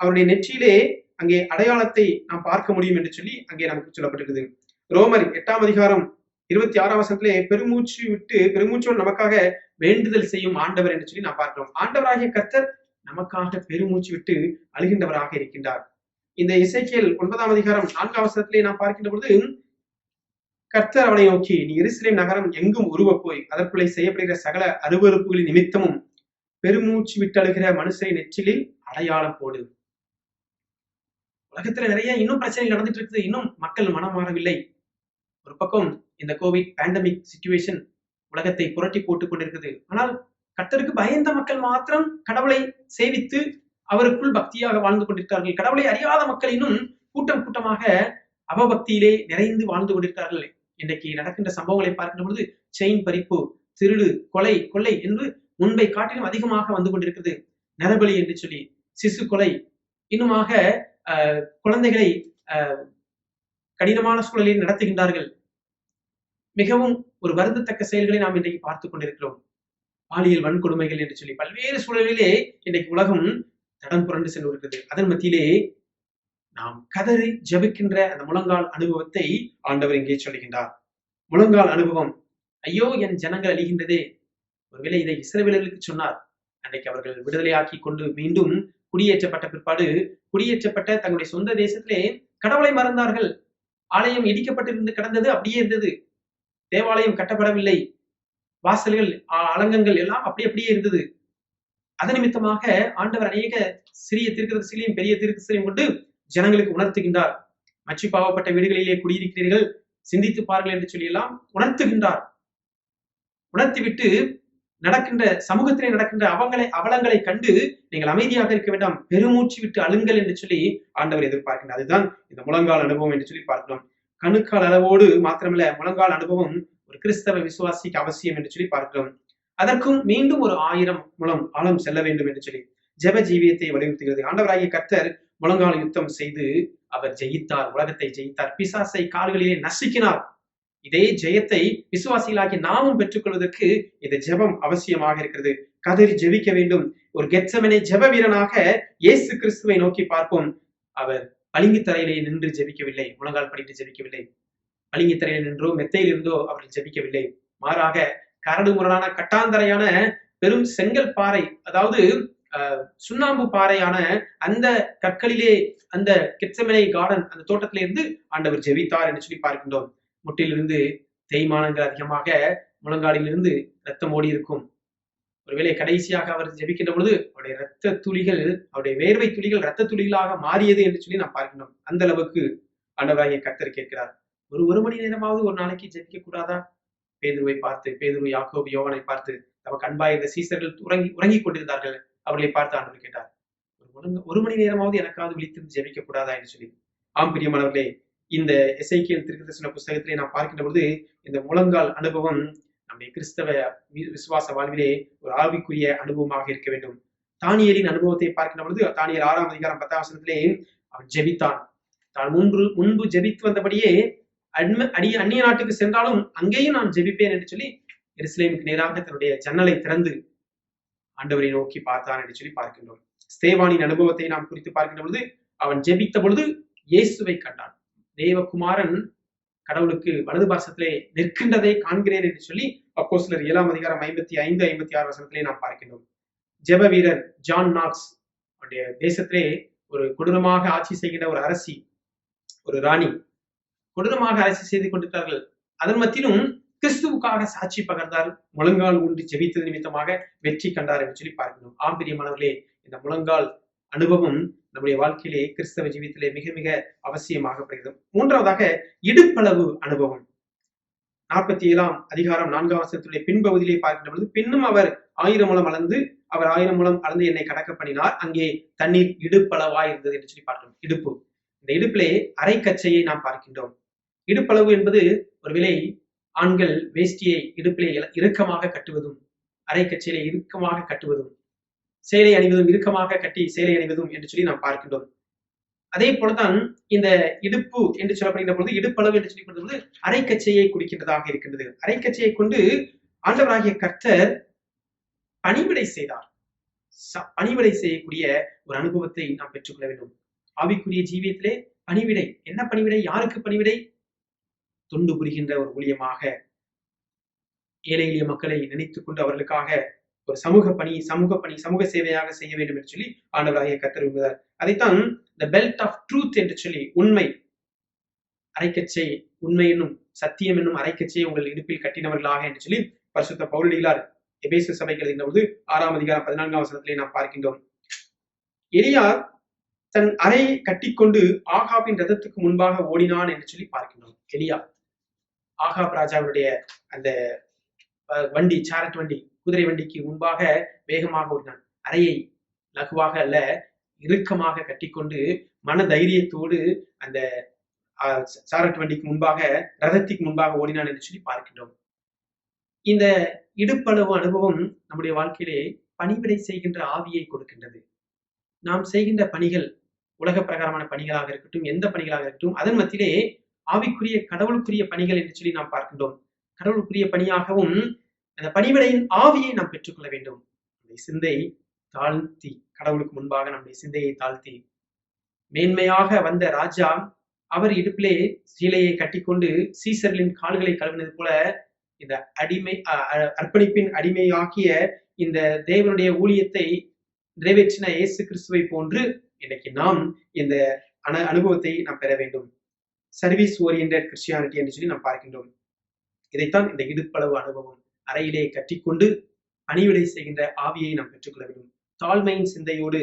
அவருடைய நெற்றியிலே அங்கே அடையாளத்தை நாம் பார்க்க முடியும் என்று சொல்லி அங்கே நமக்கு சொல்லப்பட்டிருக்கிறது. ரோமர் 8 அதிகாரம் 26 வசனத்திலே பெருமூச்சோடு நமக்காக வேண்டுதல் செய்யும் ஆண்டவர் என்று சொல்லி நாம் பார்க்கிறோம். ஆண்டவராகிய கர்த்தர் நமக்காக பெருமூச்சு விட்டு அழுகின்றவராக இருக்கின்றார். இந்த எசேக்கியேல் 9 அதிகாரம் 4 வசனத்திலே நாம் பார்க்கின்ற பொழுது, கர்த்தர் அவனை நோக்கி, நீ எருசலேம் நகரம் எங்கும் உருவ போய் அதற்குள்ளே செய்யப்படுகிற சகல அருவருப்புகளின் நிமித்தமும் பெருமூச்சு விட்டு அழுகிற மனுஷரை நெற்றிலில் அடையாளம் போடு. உலகத்துல நிறைய இன்னும் பிரச்சனை நடந்துட்டு இருக்குது, இன்னும் மக்கள் மனம் மாறவில்லை. ஒரு பக்கம் இந்த கோவிட் பேண்டமிக் சிச்சுவேஷன் உலகத்தை புரட்டி போட்டுக் கொண்டிருக்கிறது. ஆனால் கர்த்தருக்கு பயந்த மக்கள் மாத்திரம் கடவுளை சேவித்து அவருக்குள் பக்தியாக வாழ்ந்து கொண்டிருக்கிறார்கள். கடவுளை அறியாத மக்களினும் கூட்டம் கூட்டமாக அவபக்தியிலே நிறைந்து வாழ்ந்து கொண்டிருக்கிறார்கள். இன்றைக்கு நடக்கின்ற சம்பவங்களை பார்க்கின்ற பொழுது செயின் பறிப்பு, திருடு, கொலை, கொள்ளை என்று முன்பை காட்டிலும் அதிகமாக வந்து கொண்டிருக்கிறது. நரபலி என்று சொல்லி சிசு கொலை, இன்னுமாக குழந்தைகளை கடினமான சூழலில் நடத்துகின்றார்கள். மிகவும் ஒரு வருந்தத்தக்க செயல்களை நாம் இன்றைக்கு பார்த்துக் கொண்டிருக்கிறோம். பாலியல் வன்கொடுமைகள் என்று சொல்லி பல்வேறு சூழலிலே இன்றைக்கு உலகம் தடம் புரண்டு சென்று வருகிறது. அதன் மத்தியிலே நாம் கதறி ஜெபிக்கின்ற அந்த முழங்கால் அனுபவத்தை ஆண்டவர் இங்கே சொல்லுகின்றார். முழங்கால் அனுபவம், ஐயோ என் ஜனங்கள் அழிகின்றதே. ஒருவேளை இதை இஸ்ரவேலர்களுக்கு சொன்னார். அன்றைக்கு அவர்கள் விடுதலையாக்கி கொண்டு மீண்டும் குடியேற்றப்பட்ட பிற்பாடு குடியேற்றப்பட்ட தங்களுடைய சொந்த தேசத்திலே கடவுளை மறந்தார்கள். ஆலயம் இடிக்கப்பட்டிருந்து கிடந்தது, அப்படியே இருந்தது. தேவாலயம் கட்டப்படவில்லை. வாசல்கள், அலங்கங்கள் எல்லாம் அப்படியே இருந்தது. அதன் நிமித்தமாக ஆண்டவர் அநேக சிறிய தீர்க்கதரிசிகளையும் பெரிய தீர்க்கதரிசிகளையும் கொண்டு ஜனங்களுக்கு உணர்த்துகின்றார். மச்சி பாவப்பட்ட வீடுகளிலே குடியிருக்கிறீர்கள், சிந்தித்து பாருங்கள் என்று சொல்லி எல்லாம் உணர்த்துகின்றார். உணர்த்திவிட்டு நடக்கின்ற சமூகத்திலே நடக்கின்ற அவலங்களை கண்டு நீங்கள் அமைதியாக இருக்க வேண்டாம், பெருமூச்சு விட்டு அழுங்கள் என்று சொல்லி ஆண்டவர் எதிர்பார்க்கின்றார். அதுதான் இந்த முழங்கால் அனுபவம் என்று சொல்லி பார்க்கிறோம். கணுக்கால் அளவோடு மாத்திரமல்ல, முழங்கால் அனுபவம் ஒரு கிறிஸ்தவ விசுவாசிக்கு அவசியம் என்று சொல்லி பார்க்கிறோம். அதற்கும் மீண்டும் ஒரு 1000 முழம் ஆழம் செல்ல வேண்டும் என்று சொல்லி ஜெப ஜீவியத்தை வலியுறுத்துகிறது. ஆண்டவராகிய கர்த்தர் முழங்கால் யுத்தம் செய்து அவர் ஜெயித்தார், உலகத்தை ஜெயித்தார், பிசாசை கால்களிலே நசுக்கினார். இதே ஜெயத்தை விசுவாசிகளாகி நாமும் பெற்றுக்கொள்வதற்கு இந்த ஜெபம் அவசியமாக இருக்கிறது. கதறி ஜெபிக்க வேண்டும். ஒரு கெத்செமனே ஜெப வீரனாக இயேசு கிறிஸ்துவை நோக்கி பார்ப்போம். அவர் பளிங்கு தரையிலே நின்று ஜெபிக்கவில்லை, முழங்கால் படிட்டு ஜெபிக்கவில்லை. பளிங்கு தரையில் நின்றோ மெத்தையில் இருந்தோ அவர்கள் ஜெபிக்கவில்லை. மாறாக கரடு முரடான கட்டாந்தரையான பெரும் செங்கல் பாறை, அதாவது சுண்ணாம்பு பாறையான அந்த கற்களிலே அந்த கெத்செமனே கார்டன், அந்த தோட்டத்திலே இருந்து ஆண்டவர் ஜெபித்தார் என்று சொல்லி பார்க்கின்றோம். முட்டிலிருந்து தேய்மானங்கள் அதிகமாக, முழங்காலிலிருந்து ரத்தம் ஓடி இருக்கும். ஒருவேளை கடைசியாக அவர் ஜெபிக்கின்ற பொழுது அவருடைய ரத்த துளிகள், அவருடைய வேர்வை துளிகள் ரத்த துளிகளாக மாறியது என்று சொல்லி நாம் பார்க்கின்றோம். அந்த அளவுக்கு ஆண்டவராகிய கர்த்தர் கேட்கிறார். ஒரு மணி நேரமாவது ஒரு நாளைக்கு ஜெபிக்க கூடாதா? பேதுருவை பார்த்து, பேதுரு, யாக்கோபு, யோவானை பார்த்து, நமக்கு அன்பாய் இந்த சீசர்கள் உறங்கிக் கொண்டிருந்தார்கள். அவர்களை பார்த்து ஆண்டவர் கேட்டார், ஒரு மணி நேரமாவது எனக்காவது விழித்திருந்து ஜெபிக்க கூடாதா என்று சொல்லி. ஆம் பிரியமானவர்களே, இந்த எசேக்கியேல் தீர்க்கதரிசன புஸ்தகத்திலே நாம் பார்க்கின்ற பொழுது இந்த முழங்கால் அனுபவம் நம்முடைய கிறிஸ்தவ விசுவாச வாழ்விலே ஒரு ஆவிக்குரிய அனுபவமாக இருக்க வேண்டும். தானியேலின் அனுபவத்தை பார்க்கின்ற பொழுது தானியேல் 6ஆம் அதிகாரம் 10ஆம் வசனத்திலே அவன் ஜெபித்தான். தான் முன்பு ஜெபித்து வந்தபடியே அந்நிய நாட்டுக்கு சென்றாலும் அங்கேயும் நான் ஜெபிப்பேன் என்று சொல்லி எருசலேமுக்கு நேராக தன்னுடைய ஜன்னலை திறந்து ஆண்டவரை நோக்கி பார்த்தான் என்று சொல்லி பார்க்கின்றோம். ஸ்தேவானின் அனுபவத்தை நாம் குறித்து பார்க்கின்ற பொழுது அவன் ஜெபித்த பொழுது இயேசுவை கண்டான். தேவகுமாரன் கடவுளுக்கு வலது பாசத்திலே நிற்கின்றதை காண்கிறேன் என்று சொல்லி அப்போஸ்தலர் 7ஆம் அதிகாரம் 55, 56 வசனத்திலே நாம் பார்க்கின்றோம். ஜெப வீரர் ஜான் நாக்ஸ், அவருடைய தேசத்திலே ஒரு கொடூரமாக ஆட்சி செய்கின்ற ஒரு அரசி, ஒரு ராணி கொடூரமாக அரசு செய்து கொண்டிருக்கிறார்கள். அதன் மத்தியிலும் கிறிஸ்துவுக்காக சாட்சி பகர்ந்தார். முழங்கால் ஊன்றி ஜெபித்தது நிமித்தமாக வெற்றி கண்டார் என்று சொல்லி பார்க்கணும். ஆம் பிரியமானவர்களே, இந்த முழங்கால் அனுபவம் நம்முடைய வாழ்க்கையிலே கிறிஸ்தவ ஜீவியத்திலே மிக மிக அவசியமாகப்படுகிறது. மூன்றாவதாக இடுப்பளவு அனுபவம். 47ஆம் அதிகாரம் 4ஆம் வசனத்துடைய பின்பகுதியிலே பார்க்கின்ற பொழுது, பின்னும் அவர் 1000 முழம் அளந்து, அவர் 1000 முழம் அளந்து என்னை கடக்க பண்ணினார், அங்கே தண்ணீர் இடுப்பளவாய் இருந்தது என்று சொல்லி பார்க்கிறோம். இடுப்பு, இந்த இடுப்பிலே அரைக்கச்சையை நாம் பார்க்கின்றோம். இடுப்பளவு என்பது ஒருவேளை ஆண்கள் வேஷ்டியை இடுப்பிலே இறுக்கமாக கட்டுவதும், அரைக்கச்சையிலே இறுக்கமாக கட்டுவதும், சேலை அணிவதும், இறுக்கமாக கட்டி சேலை அணிவதும் என்று சொல்லி நாம் பார்க்கின்றோம். அதே போலதான் இந்த இடுப்பு என்று சொல்லப்படுகின்ற பொழுது, இடுப்பளவு என்று சொல்லி பொழுது அரைக்கச்சையை குறிக்கின்றதாக இருக்கின்றது. அரைக்கச்சையை கொண்டு ஆண்டவராகிய கர்த்தர் பணிவிடை செய்தார். பணிவிடை செய்யக்கூடிய ஒரு அனுபவத்தை நாம் பெற்றுக்கொள்ள வேண்டும். ஆவிக்குரிய ஜீவியத்திலே பணிவிடை. என்ன பணிவிடை? யாருக்கு பணிவிடை? தொண்டு புரிகின்ற ஒரு ஊழியமாக, ஏழை எளிய மக்களை நினைத்துக் கொண்டு அவர்களுக்காக ஒரு சமூக சேவையாக செய்ய வேண்டும் என்று சொல்லி ஆண்டவராகிய கர்த்தர் விரும்புகிறார். அதைத்தான் the belt of truth என்று சொல்லி, உண்மை அரைக்கச்சை, உண்மை என்னும் சத்தியம் என்னும் அரைக்கச்சையை உங்கள் இடுப்பில் கட்டினவர்களாக என்று சொல்லி பரிசுத்த பவுலடிகளார் எபேசு சபைக்கு எழுதின பொழுது 6ஆம் அதிகாரம் 14ஆம் வசனத்திலே நாம் பார்க்கின்றோம். எலியா தன் அறையை கட்டிக்கொண்டு ஆகாபின் ரதத்துக்கு முன்பாக ஓடினான் என்று சொல்லி பார்க்கின்றோம். எலியா ஆகாப் ராஜாவுடைய அந்த வண்டி, சாரட் வண்டி, குதிரை வண்டிக்கு முன்பாக வேகமாக ஓடினான். அறையை லகுவாக அல்ல, இறுக்கமாக கட்டிக்கொண்டு மன தைரியத்தோடு அந்த சாரட் வண்டிக்கு முன்பாக, ரதத்திற்கு முன்பாக ஓடினான் என்று சொல்லி பார்க்கின்றோம். இந்த இடுப்பளவு அனுபவம் நம்முடைய வாழ்க்கையிலே பணிவிடை செய்கின்ற ஆவியை கொடுக்கின்றது. நாம் செய்கின்ற பணிகள் உலக பிரகாரமான பணிகளாக இருக்கட்டும், எந்த பணிகளாக இருக்கட்டும், அதன் மத்தியிலே ஆவிக்குரிய கடவுளுக்குரிய பணிகள் என்று சொல்லி நாம் பார்க்கின்றோம். கடவுளுக்குரிய பணியாகவும் அந்த பணிவிடையின் ஆவியை நாம் பெற்றுக்கொள்ள வேண்டும். நம்முடைய சிந்தை தாழ்த்தி, கடவுளுக்கு முன்பாக நம்முடைய சிந்தையை தாழ்த்தி, மேன்மையாக வந்த ராஜா அவர் இடுப்பிலே சீலையை கட்டிக்கொண்டு சீசர்களின் கால்களை கழுவினது போல இந்த அடிமை அர்ப்பணிப்பின் அடிமையாகிய இந்த தேவனுடைய ஊழியத்தை நிறைவேற்றின இயேசு கிறிஸ்துவை போன்று இன்னைக்கு நாம் இந்த அனுபவத்தை நாம் பெற வேண்டும். சர்வீஸ் ஓரியன்டட் கிறிஸ்டியானிட்டி என்று சொல்லி நாம் பார்க்கின்றோம். இதைத்தான் இந்த இடுப்பளவு அனுபவம். அறையிலே கட்டிக்கொண்டு பணிவிடை செய்கின்ற ஆவியை நாம் பெற்றுக்கொள்ள வேண்டும். தாழ்மையின் சிந்தையோடு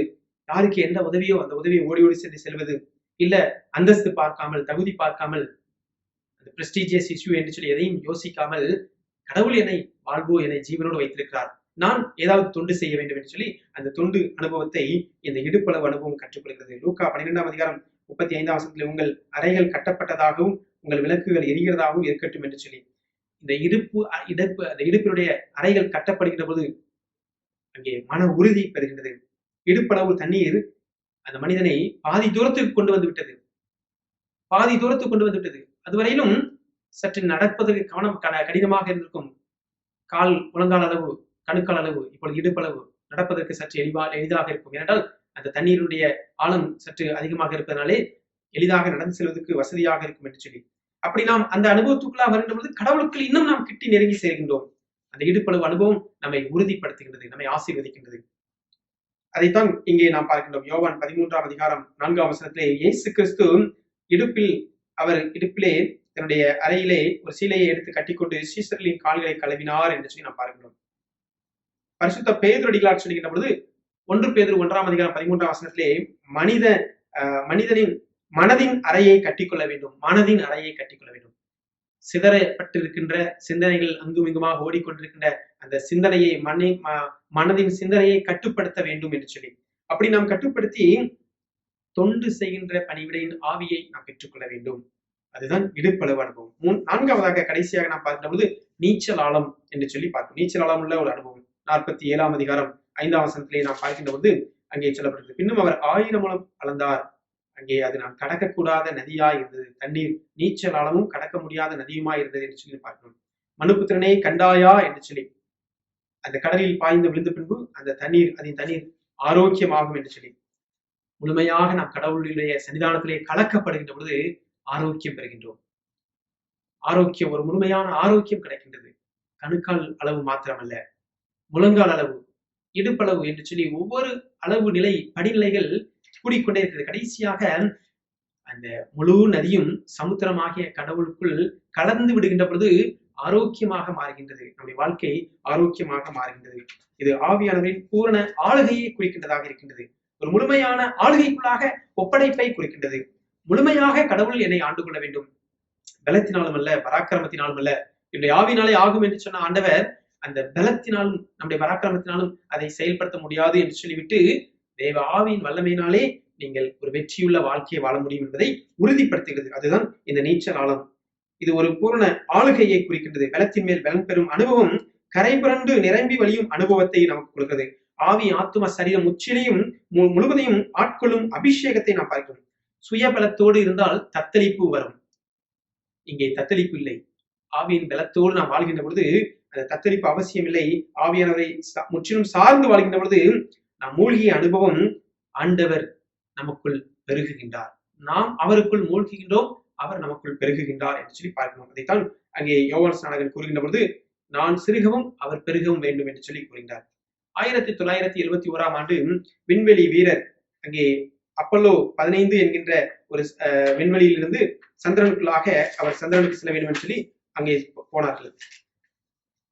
யாருக்கு எந்த உதவியோ அந்த உதவியை ஓடி ஓடி சென்று செல்வது இல்ல, அந்தஸ்து பார்க்காமல், தகுதி பார்க்காமல், அந்த பிரஸ்டீஜியஸ் இஷ்யூ என்று சொல்லி எதையும் யோசிக்காமல், கடவுள் என்னை வாழ்வோ என்னை ஜீவனோடு வைத்திருக்கிறார், நான் ஏதாவது தொண்டு செய்ய வேண்டும் என்று சொல்லி அந்த தொண்டு அனுபவத்தை இந்த இடுப்பளவு அனுபவம் கற்றுக்கொள்கிறது. லூக்கா 12:35 உங்கள் அறைகள் கட்டப்பட்டதாகவும் உங்கள் விளக்குகள் எரிகிறதாகவும் இருக்கட்டும் என்று சொல்லி இந்த இடுப்பினுடைய அறைகள் கட்டப்படுகின்ற போது அங்கே மன உறுதி பெறுகின்றது. இடுப்பளவு தண்ணீர் அந்த மனிதனை பாதி தூரத்துக்கு கொண்டு வந்து விட்டது. அதுவரையிலும் சற்று நடப்பதற்கு கடினமாக இருந்திருக்கும். கால் முழங்கால் அளவு, கணுக்கால் அளவு, இப்பொழுது இடுப்பளவு, நடப்பதற்கு சற்று எளிதாக இருக்கும். ஏனென்றால் அந்த தண்ணீருடைய ஆழம் சற்று அதிகமாக இருப்பதனாலே எளிதாக நடந்து செல்வதற்கு வசதியாக இருக்கும் என்று சொல்லி, அப்படி நாம் அந்த அனுபவத்துக்குள்ளாக வருகின்ற பொழுது கடவுளுக்குள் இன்னும் நாம் கிட்டி நெருங்கி சேர்கின்றோம். அந்த இடுப்பளவு அனுபவம் நம்மை உறுதிப்படுத்துகின்றது, நம்மை ஆசீர்வதிக்கின்றது. அதைத்தான் இங்கே நாம் பார்க்கின்றோம். யோவான் 13:4 இயேசு கிறிஸ்து இடுப்பிலே தன்னுடைய அறையிலே ஒரு சீலையை எடுத்து கட்டிக்கொண்டு சீசர்களின் கால்களை கழுவினார் என்று சொல்லி நாம் பார்க்கின்றோம். பரிசுத்த பேதுருடிகளார் சொல்லுகின்ற பொழுது 1 பேதுரு 1:13 மனிதனின் மனதின் அறையை கட்டிக்கொள்ள வேண்டும். மனதின் அறையை கட்டிக்கொள்ள வேண்டும். சிதறப்பட்டிருக்கின்ற சிந்தனைகள் அங்கும் இங்குமாக ஓடிக்கொண்டிருக்கின்ற அந்த சிந்தனையை மனதின் சிந்தனையை கட்டுப்படுத்த வேண்டும் என்று சொல்லி, அப்படி நாம் கட்டுப்படுத்தி தொண்டு செய்கின்ற பணிவிடையின் ஆவியை நாம் பெற்றுக்கொள்ள வேண்டும். அதுதான் இடுப்பளவு அனுபவம். 4வதாக கடைசியாக நாம் பார்க்கின்ற போது நீச்சல் ஆழம் என்று சொல்லி பார்க்கிறோம். நீச்சல் ஆழம் உள்ள ஒரு அனுபவம் 47:5 நாம் பார்க்கின்ற போது அங்கே சொல்லப்பட்டிருக்கு. பின்னும் அவர் 1000 முழம் அளந்தார். அங்கே அது நான் கடக்கக்கூடாத நதியாய் இருந்தது. தண்ணீர் நீச்சல் ஆழமும் கடக்க முடியாத நதியுமாய் இருந்தது என்று சொல்லி பார்க்கணும். மனுபுத்திரனே கண்டாயா என்று சொல்லி அந்த கடலில் பாய்ந்து விழுந்த பின்பு அதன் தண்ணீர் ஆரோக்கியமாகும் என்று சொல்லி, முழுமையாக நாம் கடவுளுடைய சன்னிதானத்திலே கலக்கப்படுகின்ற பொழுது ஆரோக்கியம் பெறுகின்றோம். ஒரு முழுமையான ஆரோக்கியம் கிடைக்கின்றது. கணுக்கால் அளவு மாத்திரமல்ல, முழங்கால் அளவு, இடுப்பளவு என்று சொல்லி ஒவ்வொரு அளவு நிலை, படிநிலைகள் கூடிக்கொண்டே இருக்கிறது. கடைசியாக அந்த முழு நதியும் சமுத்திரமாகிய கடவுளுக்குள் கலந்து விடுகின்ற பொழுது ஆரோக்கியமாக மாறுகின்றது. நம்முடைய வாழ்க்கை ஆரோக்கியமாக மாறுகின்றது. இது ஆவியானவரின் பூரண ஆளுகையை குறிக்கின்றதாக இருக்கின்றது. ஒரு முழுமையான ஆளுகைக்குள்ளாக ஒப்படைப்பை குறிக்கின்றது. முழுமையாக கடவுள் என்னை ஆண்டு கொள்ள வேண்டும், பலத்தினாலும் அல்ல, பராக்கிரமத்தினாலும் அல்ல, என்னுடைய ஆவினாலே ஆகும் என்று சொன்ன ஆண்டவர் அந்த பலத்தினாலும் நம்முடைய பராக்கிரமத்தினாலும் அதை செயல்படுத்த முடியாது என்று சொல்லிவிட்டு தேவ ஆவியின் வல்லமையினாலே நீங்கள் ஒரு வெற்றியுள்ள வாழ்க்கையை வாழ முடியும் என்பதை உறுதிப்படுத்துகிறது. அதுதான் இந்த நீச்சல் ஆழம். இது ஒரு பூரண ஆளுகையை குறிக்கின்றது. பலத்தின் மேல் பலம் பெறும் அனுபவம் கரை புரண்டு நிரம்பி வழியும் அனுபவத்தை நமக்கு கொடுக்கிறது. ஆவி, ஆத்தும, சரீரம் முழுவதையும் ஆட்கொள்ளும் அபிஷேகத்தை நாம் பார்க்கிறோம். சுய பலத்தோடு இருந்தால் தத்தளிப்பு வரும். இங்கே தத்தளிப்பு இல்லை. ஆவியின் பலத்தோடு நாம் வாழ்கின்ற பொழுது அந்த தத்தளிப்பு அவசியம் இல்லை. ஆவியானவரை முற்றிலும் சார்ந்து வாழ்கின்ற பொழுது நாம் மூழ்கிய அனுபவம், ஆண்டவர் நமக்குள் பெருகுகின்றார், நாம் அவருக்குள் மூழ்குகின்றோம், அவர் நமக்குள் பெருகுகின்றார் என்று சொல்லி பார்க்கணும். அதைத்தான் அங்கே யோவான் ஸ்நானகன் கூறுகின்ற பொழுது நான் சிறுகவும் அவர் பெருகவும் வேண்டும் என்று சொல்லி கூறுகின்றார். 1971 விண்வெளி வீரர் அங்கே அப்பல்லோ 15 என்கின்ற ஒரு விண்வெளியிலிருந்து சந்திரனுக்குள்ளாக அவர் சந்திரனுக்கு செல்ல வேண்டும் என்று சொல்லி அங்கே போனார்கள்.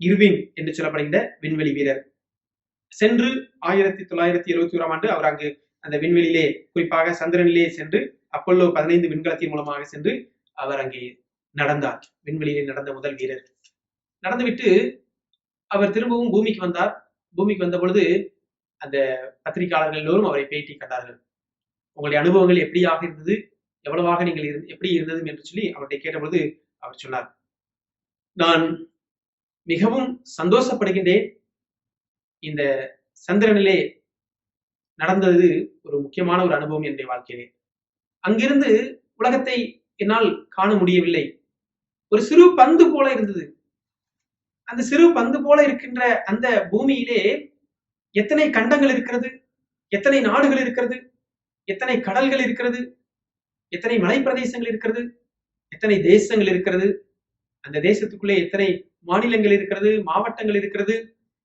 இர்வின் என்று சொல்லப்படுகின்ற விண்வெளி வீரர் சென்று 1971 அவர் அங்கு அந்த விண்வெளியிலே, குறிப்பாக சந்திரனிலே சென்று அப்பல்லோ 15 விண்கலத்தின் மூலமாக சென்று அவர் அங்கே நடந்தார். விண்வெளியிலே நடந்த முதல் வீரர் நடந்துவிட்டு அவர் திரும்பவும் பூமிக்கு வந்தார். பூமிக்கு வந்த பொழுது அந்த பத்திரிகையாளர்கள் எல்லோரும் அவரை பேட்டி கண்டார்கள். உங்களுடைய அனுபவங்கள் எப்படியாக இருந்தது, எவ்வளவாக நீங்கள் எப்படி இருந்தது என்று சொல்லி அவர்கிட்ட கேட்டபொழுது அவர் சொன்னார், நான் மிகவும் சந்தோஷப்படுகின்றேன். இந்த சந்திரனிலே நடந்தது ஒரு முக்கியமான ஒரு அனுபவம் என்னுடைய வாழ்க்கையிலே. அங்கிருந்து உலகத்தை என்னால் காண முடியவில்லை. ஒரு சிறு பந்து போல இருந்தது. அந்த சிறு பந்து போல இருக்கின்ற அந்த பூமியிலே எத்தனை கண்டங்கள் இருக்கிறது, எத்தனை நாடுகள் இருக்கிறது, எத்தனை கடல்கள் இருக்கிறது, எத்தனை மலைப்பிரதேசங்கள் இருக்கிறது, எத்தனை தேசங்கள் இருக்கிறது, அந்த தேசத்துக்குள்ளே எத்தனை மாநிலங்கள் இருக்கிறது, மாவட்டங்கள் இருக்கிறது,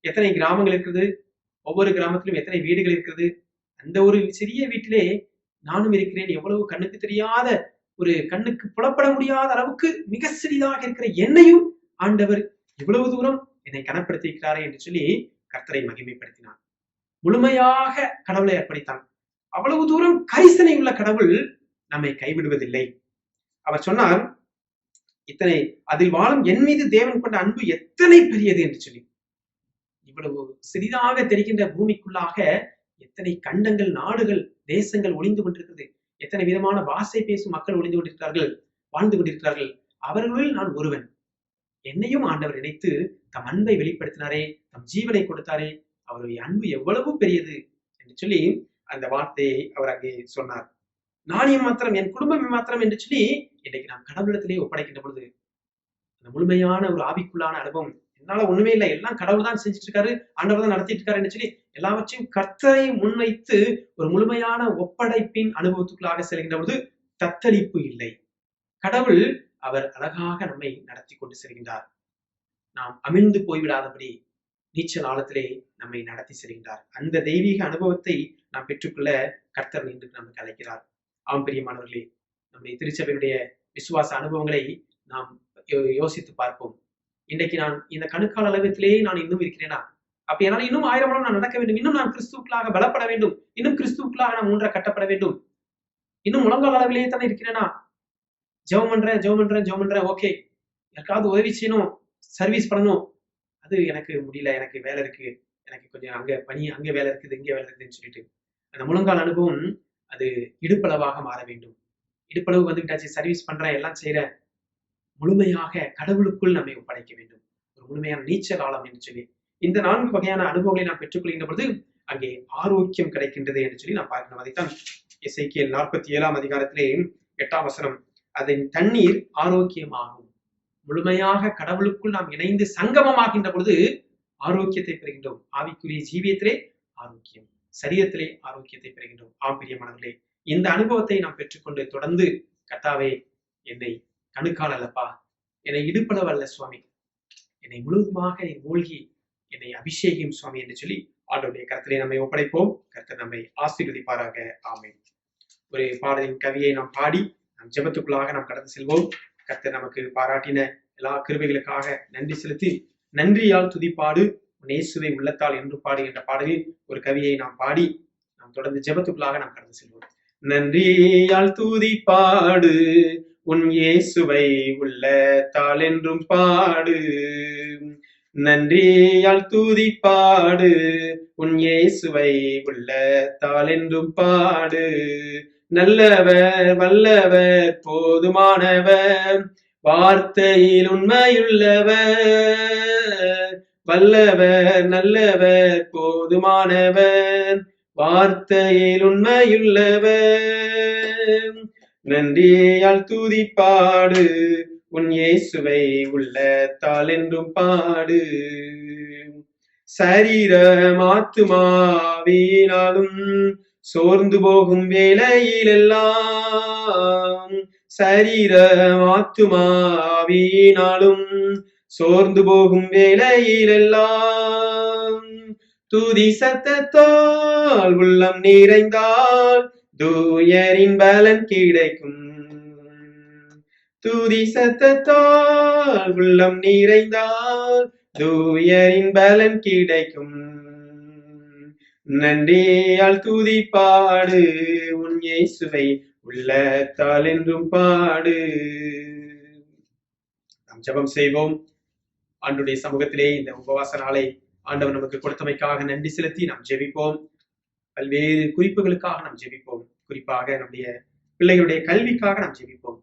எத்தனை கிராமங்கள் இருக்கிறது, ஒவ்வொரு கிராமத்திலும் எத்தனை வீடுகள் இருக்கிறது. அந்த ஒரு சிறிய வீட்டிலே நானும் இருக்கிறேன். எவ்வளவு கண்ணுக்கு தெரியாத, ஒரு கண்ணுக்கு புலப்பட முடியாத அளவுக்கு மிக சிறிதாக இருக்கிற என்னையும் ஆண்டவர் இவ்வளவு தூரம் என்னை கனப்படுத்தி இருக்கிறாரே என்று சொல்லி கர்த்தரை மகிமைப்படுத்தினார். முழுமையாக கடவுளை அர்ப்பணித்தான். அவ்வளவு தூரம் கரிசனை உள்ள கடவுள் நம்மை கைவிடுவதில்லை. அவர் சொன்னார், இத்தனை அதில் வாழும் என் மீது தேவன் கொண்ட அன்பு எத்தனை பெரியது என்று சொல்லி. இவ்வளவு சிறிதாக தெரிகின்ற பூமிக்குள்ளாக எத்தனை கண்டங்கள், நாடுகள், தேசங்கள் ஒளிந்து கொண்டிருக்கிறது. எத்தனை விதமான பாஷை பேசும் மக்கள் ஒளிந்து கொண்டிருக்கிறார்கள், வாழ்ந்து கொண்டிருக்கிறார்கள். அவர்களில் நான் ஒருவன். என்னையும் ஆண்டவர் நினைத்து தம் அன்பை வெளிப்படுத்தினாரே, தம் ஜீவனை கொடுத்தாரே, அவருடைய அன்பு எவ்வளவு பெரியது என்று சொல்லி அந்த வார்த்தையை அவர் அங்கே சொன்னார். நான் மாத்திரம், என் குடும்பம் மாத்திரம் என்று சொல்லி இன்றைக்கு நாம் கடவுளிடத்திலே ஒப்படைக்கின்ற பொழுது அந்த முழுமையான ஒரு ஆவிக்குள்ளான அனுபவம், என்னால ஒண்ணுமே இல்லை, எல்லாம் கடவுள் தான் செஞ்சுட்டு இருக்காரு, ஆண்டவர் தான் நடத்திட்டு இருக்காரு என்று சொல்லி எல்லாவற்றையும் கர்த்தரை முன்வைத்து ஒரு முழுமையான ஒப்படைப்பின் அனுபவத்துக்குள்ளாக செல்கின்ற பொழுது தத்தளிப்பு இல்லை. கடவுள் அவர் அழகாக நம்மை நடத்தி கொண்டு செல்கின்றார். நாம் அமிழ்ந்து போய்விடாதபடி நீச்சல் ஆழத்திலே நம்மை நடத்தி செல்கின்றார். அந்த தெய்வீக அனுபவத்தை நாம் பெற்றுக்கொள்ள கர்த்தர் இன்று நமக்கு அழைக்கிறார். ஆம் பிரியமானவர்களே, நம்முடைய திருச்சபையுடைய விசுவாச அனுபவங்களை நாம் யோசித்து பார்ப்போம். இன்றைக்கு நான் இந்த கணுக்கால் அளவிலேயே நான் இன்னும் இருக்கிறேனா? அப்ப என்னால் இன்னும் 1000 மடம் நான் நடக்க வேண்டும், இன்னும் நான் கிறிஸ்துவுக்குள்ளாக பலப்பட வேண்டும், இன்னும் கிறிஸ்துவுக்குள்ளாக நான் ஊன்ற கட்டப்பட வேண்டும், இன்னும் முழங்கால் அளவிலேயே தானே இருக்கிறேனா? ஜெபம் பண்றேன், ஓகே, யாருக்காவது உதவி செய்யணும், சர்வீஸ் பண்ணணும், அது எனக்கு முடியல, எனக்கு வேலை இருக்கு, எனக்கு கொஞ்சம் அங்க பணி, அங்க வேலை இருக்குது, இங்க வேலை இருக்குதுன்னு சொல்லிட்டு அந்த முழங்கால் அனுபவம் அது இடுப்பளவாக மாற வேண்டும். இடுப்பளவு வந்துகிட்டாச்சு, சர்வீஸ் பண்றேன், எல்லாம் செய்யறேன், முழுமையாக கடவுளுக்குள் நம்மை ஒப்படைக்க வேண்டும். ஒரு முழுமையான நீச்சல் ஆழம் என்று சொல்லி இந்த 4 வகையான அனுபவங்களை நாம் பெற்றுக்கொள்கின்ற பொழுது அங்கே ஆரோக்கியம் கிடைக்கின்றது என்று சொல்லி நாம் பார்க்கணும். அதைத்தான் எசேக்கியேல் 47ஆம் அதிகாரத்திலே 8ஆம் வசனம், அதன் தண்ணீர் ஆரோக்கியமாகும். முழுமையாக கடவுளுக்குள் நாம் இணைந்து சங்கமமாகின்ற பொழுது ஆரோக்கியத்தை பெறுகின்றோம். ஆவிக்குரிய ஜீவியத்திலே ஆரோக்கியம், சரீரத்திலே ஆரோக்கியத்தை பெறுகின்றோம். பிரியமானவர்களே, இந்த அனுபவத்தை நாம் பெற்றுக்கொண்டு தொடர்ந்து கர்த்தாவே, என்னை கணுக்கால் அல்லப்பா, என்னை இடுப்பளவு அல்ல சுவாமி, என்னை முழுவதுமாக மூழ்கி என்னை அபிஷேகம் சுவாமி என்று சொல்லி ஆண்டவருடைய கர்த்தரை நம்மை ஒப்படைப்போம். கர்த்தர் நம்மை ஆசீர்வதிப்பாராக. ஆமென். ஒரு பாடலின் கவியை நாம் பாடி நம் ஜெபத்துக்குள்ளாக நாம் கடந்து செல்வோம். கர்த்தர் நமக்கு பாராட்டின எல்லா கிருபைகளுக்காக நன்றி செலுத்தி, நன்றியால் துதிப்பாடு இயேசுவை உள்ளத்தால் என்று பாடு என்ற பாடலில் ஒரு கவியை நாம் பாடி நாம் தொடர்ந்து ஜெபத்துக்குள்ளாக நாம் கடந்து செல்வோம். நன்றியால் துதிப்பாடு உன் இயேசுவை உள்ளத்தால் என்றும் பாடு, நன்றியால் துதிப்பாடு உன் இயேசுவை உள்ளத்தால் என்றும் பாடு. நல்லவர் வல்லவர் போதுமானவர், வார்த்தையில் உண்மையுள்ளவர், வல்லவர் நல்லவர் போதுமானவர், வார்த்தையில் உண்மையுள்ளவர். நன்றியால் துதிப்பாடு உன் இயேசுவை உள்ளத்தால் என்றும் பாடு. சரீரம் ஆத்துமாவினாலும் சோர்ந்து போகும் வேளையிலெல்லாம், சரீரம் ஆத்துமாவினாலும் சோர்ந்து போகும் வேளையிலெல்லாம், துதி சத்தத்தால் உள்ளம் நிறைந்தால் தூயரின் பலன் கிடைக்கும். துதி சத்தத்தால் உள்ளம் நிறைந்தால் தூயரின் பலன் கிடைக்கும். நன்றியால் துதிப்பாடு உன் இயேசுவை உள்ளத்தால் என்றும் பாடு. நாம் ஜெபம் செய்வோம். ஆண்டுடைய சமூகத்திலே இந்த உபவாச நாளை ஆண்டவர் நமக்கு கொடுத்தமைக்காக நன்றி செலுத்தி நாம் ஜெபிப்போம். பல்வேறு குறிப்புகளுக்காக நாம் ஜெபிப்போம். குறிப்பாக நம்முடைய பிள்ளைகளுடைய கல்விக்காக நாம் ஜெபிப்போம்.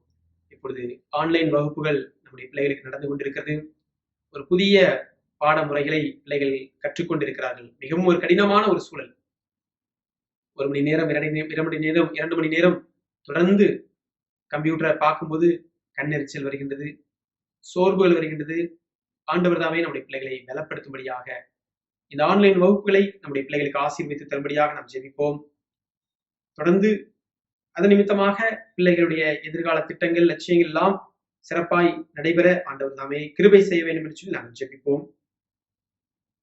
இப்பொழுது ஆன்லைன் வகுப்புகள் நம்முடைய பிள்ளைகளுக்கு நடந்து கொண்டிருக்கிறது. ஒரு புதிய பாடமுறைகளை பிள்ளைகள் கற்றுக்கொண்டிருக்கிறார்கள். மிகவும் ஒரு கடினமான ஒரு சூழல். 1 மணி நேரம் 2 மணி நேரம் தொடர்ந்து கம்ப்யூட்டரை பார்க்கும்போது கண்ணெரிச்சல் வருகின்றது, சோர்வுகள் வருகின்றது. ஆண்டவர் தாமே நம்முடைய பிள்ளைகளை பலப்படுத்தும்படியாக இந்த ஆன்லைன் வகுப்புகளை நம்முடைய பிள்ளைகளுக்கு ஆசீர்வதித்து தரும்படியாக நாம் ஜெபிப்போம். தொடர்ந்து அது நிமித்தமாக பிள்ளைகளுடைய எதிர்கால திட்டங்கள், லட்சியங்கள் எல்லாம் சிறப்பாய் நடைபெற ஆண்டவர் தாமே கிருபை செய்ய வேண்டும் என்று சொல்லி நாம் ஜெபிப்போம்.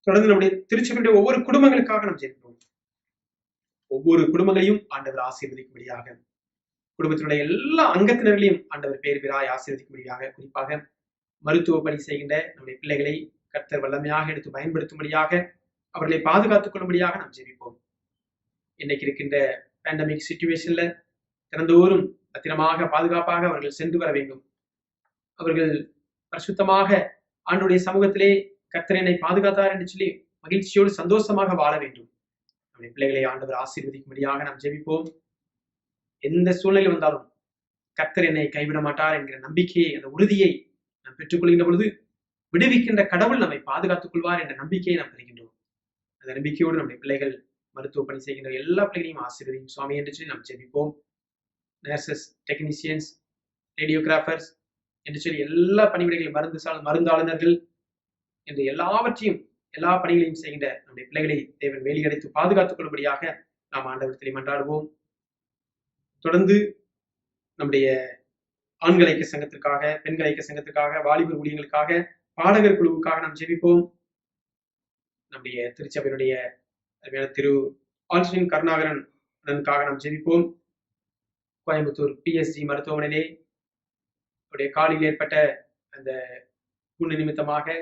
தொடர்ந்து நம்முடைய திருச்சபையுடைய ஒவ்வொரு குடும்பங்களுக்காக நாம் ஜெபிப்போம். ஒவ்வொரு குடும்பங்களையும் ஆண்டவர் ஆசீர்வதிக்கும்படியாக, குடும்பத்தினுடைய எல்லா அங்கத்தினர்களையும் ஆண்டவர் பேர் பேராய் ஆசீர்வதிக்கும்படியாக, குறிப்பாக மருத்துவ பணி செய்கின்ற நம்முடைய பிள்ளைகளை கர்த்தர் வல்லமையாக எடுத்து பயன்படுத்தும்படியாக, அவர்களை பாதுகாத்துக் கொள்ளும்படியாக நாம் ஜெபிப்போம். இன்னைக்கு இருக்கின்ற பேண்டமிக் சிச்சுவேஷன்ல திறந்தோறும் பத்திரமாக பாதுகாப்பாக அவர்கள் சென்று வர வேண்டும். அவர்கள் பரிசுத்தமாக ஆண்டுடைய சமூகத்திலே கர்த்தர் என்னை பாதுகாத்தார் என்று சொல்லி மகிழ்ச்சியோடு சந்தோஷமாக வாழ வேண்டும். நம்முடைய பிள்ளைகளை ஆண்டவர் ஆசீர்வதிக்கும்படியாக நாம் ஜெபிப்போம். எந்த சூழ்நிலை வந்தாலும் கர்த்தர் என்னை கைவிட மாட்டார் என்கிற நம்பிக்கையை, அந்த உறுதியை நாம் பெற்றுக்கொள்கின்ற பொழுது விடுவிக்கின்ற கடவுள் நம்மை பாதுகாத்துக் கொள்வார் என்ற நம்பிக்கையை நாம் பெறுகின்றோம். அந்த நம்பிக்கையோடு நம்முடைய பிள்ளைகள் மருத்துவ பணி செய்கின்ற எல்லா பிள்ளைகளையும் ஆசீர்வதிக்கும் சுவாமி என்று சொல்லி நாம் ஜெபிப்போம். நர்சஸ், டெக்னீசியன்ஸ், ரேடியோகிராஃபர்ஸ் என்று சொல்லி எல்லா பணிவிடைகளையும், மருந்தாளுநர்கள் என்று எல்லா பணிகளையும் செய்கின்ற நம்முடைய பிள்ளைகளை தேவன் வேலியடைத்து பாதுகாத்துக் கொள்ளும்படியாக நாம் ஆண்டவரத்திலே மன்றாடுவோம். தொடர்ந்து நம்முடைய ஆண்கள் ஐக்கிய சங்கத்திற்காக, பெண்கள் ஐக்கிய சங்கத்திற்காக, வாலிபர் ஊழியங்களுக்காக, பாடகர் குழுவுக்காக நாம் ஜெபிப்போம். நம்முடைய திருச்சபையினுடைய அருமையான திரு ஆல்ஸ்டின் கருணாகரனுக்காக நாம் ஜெபிப்போம். கோயம்புத்தூர் PSG மருத்துவமனையிலே அவருடைய காலில் ஏற்பட்ட அந்த புண்ணு நிமித்தமாக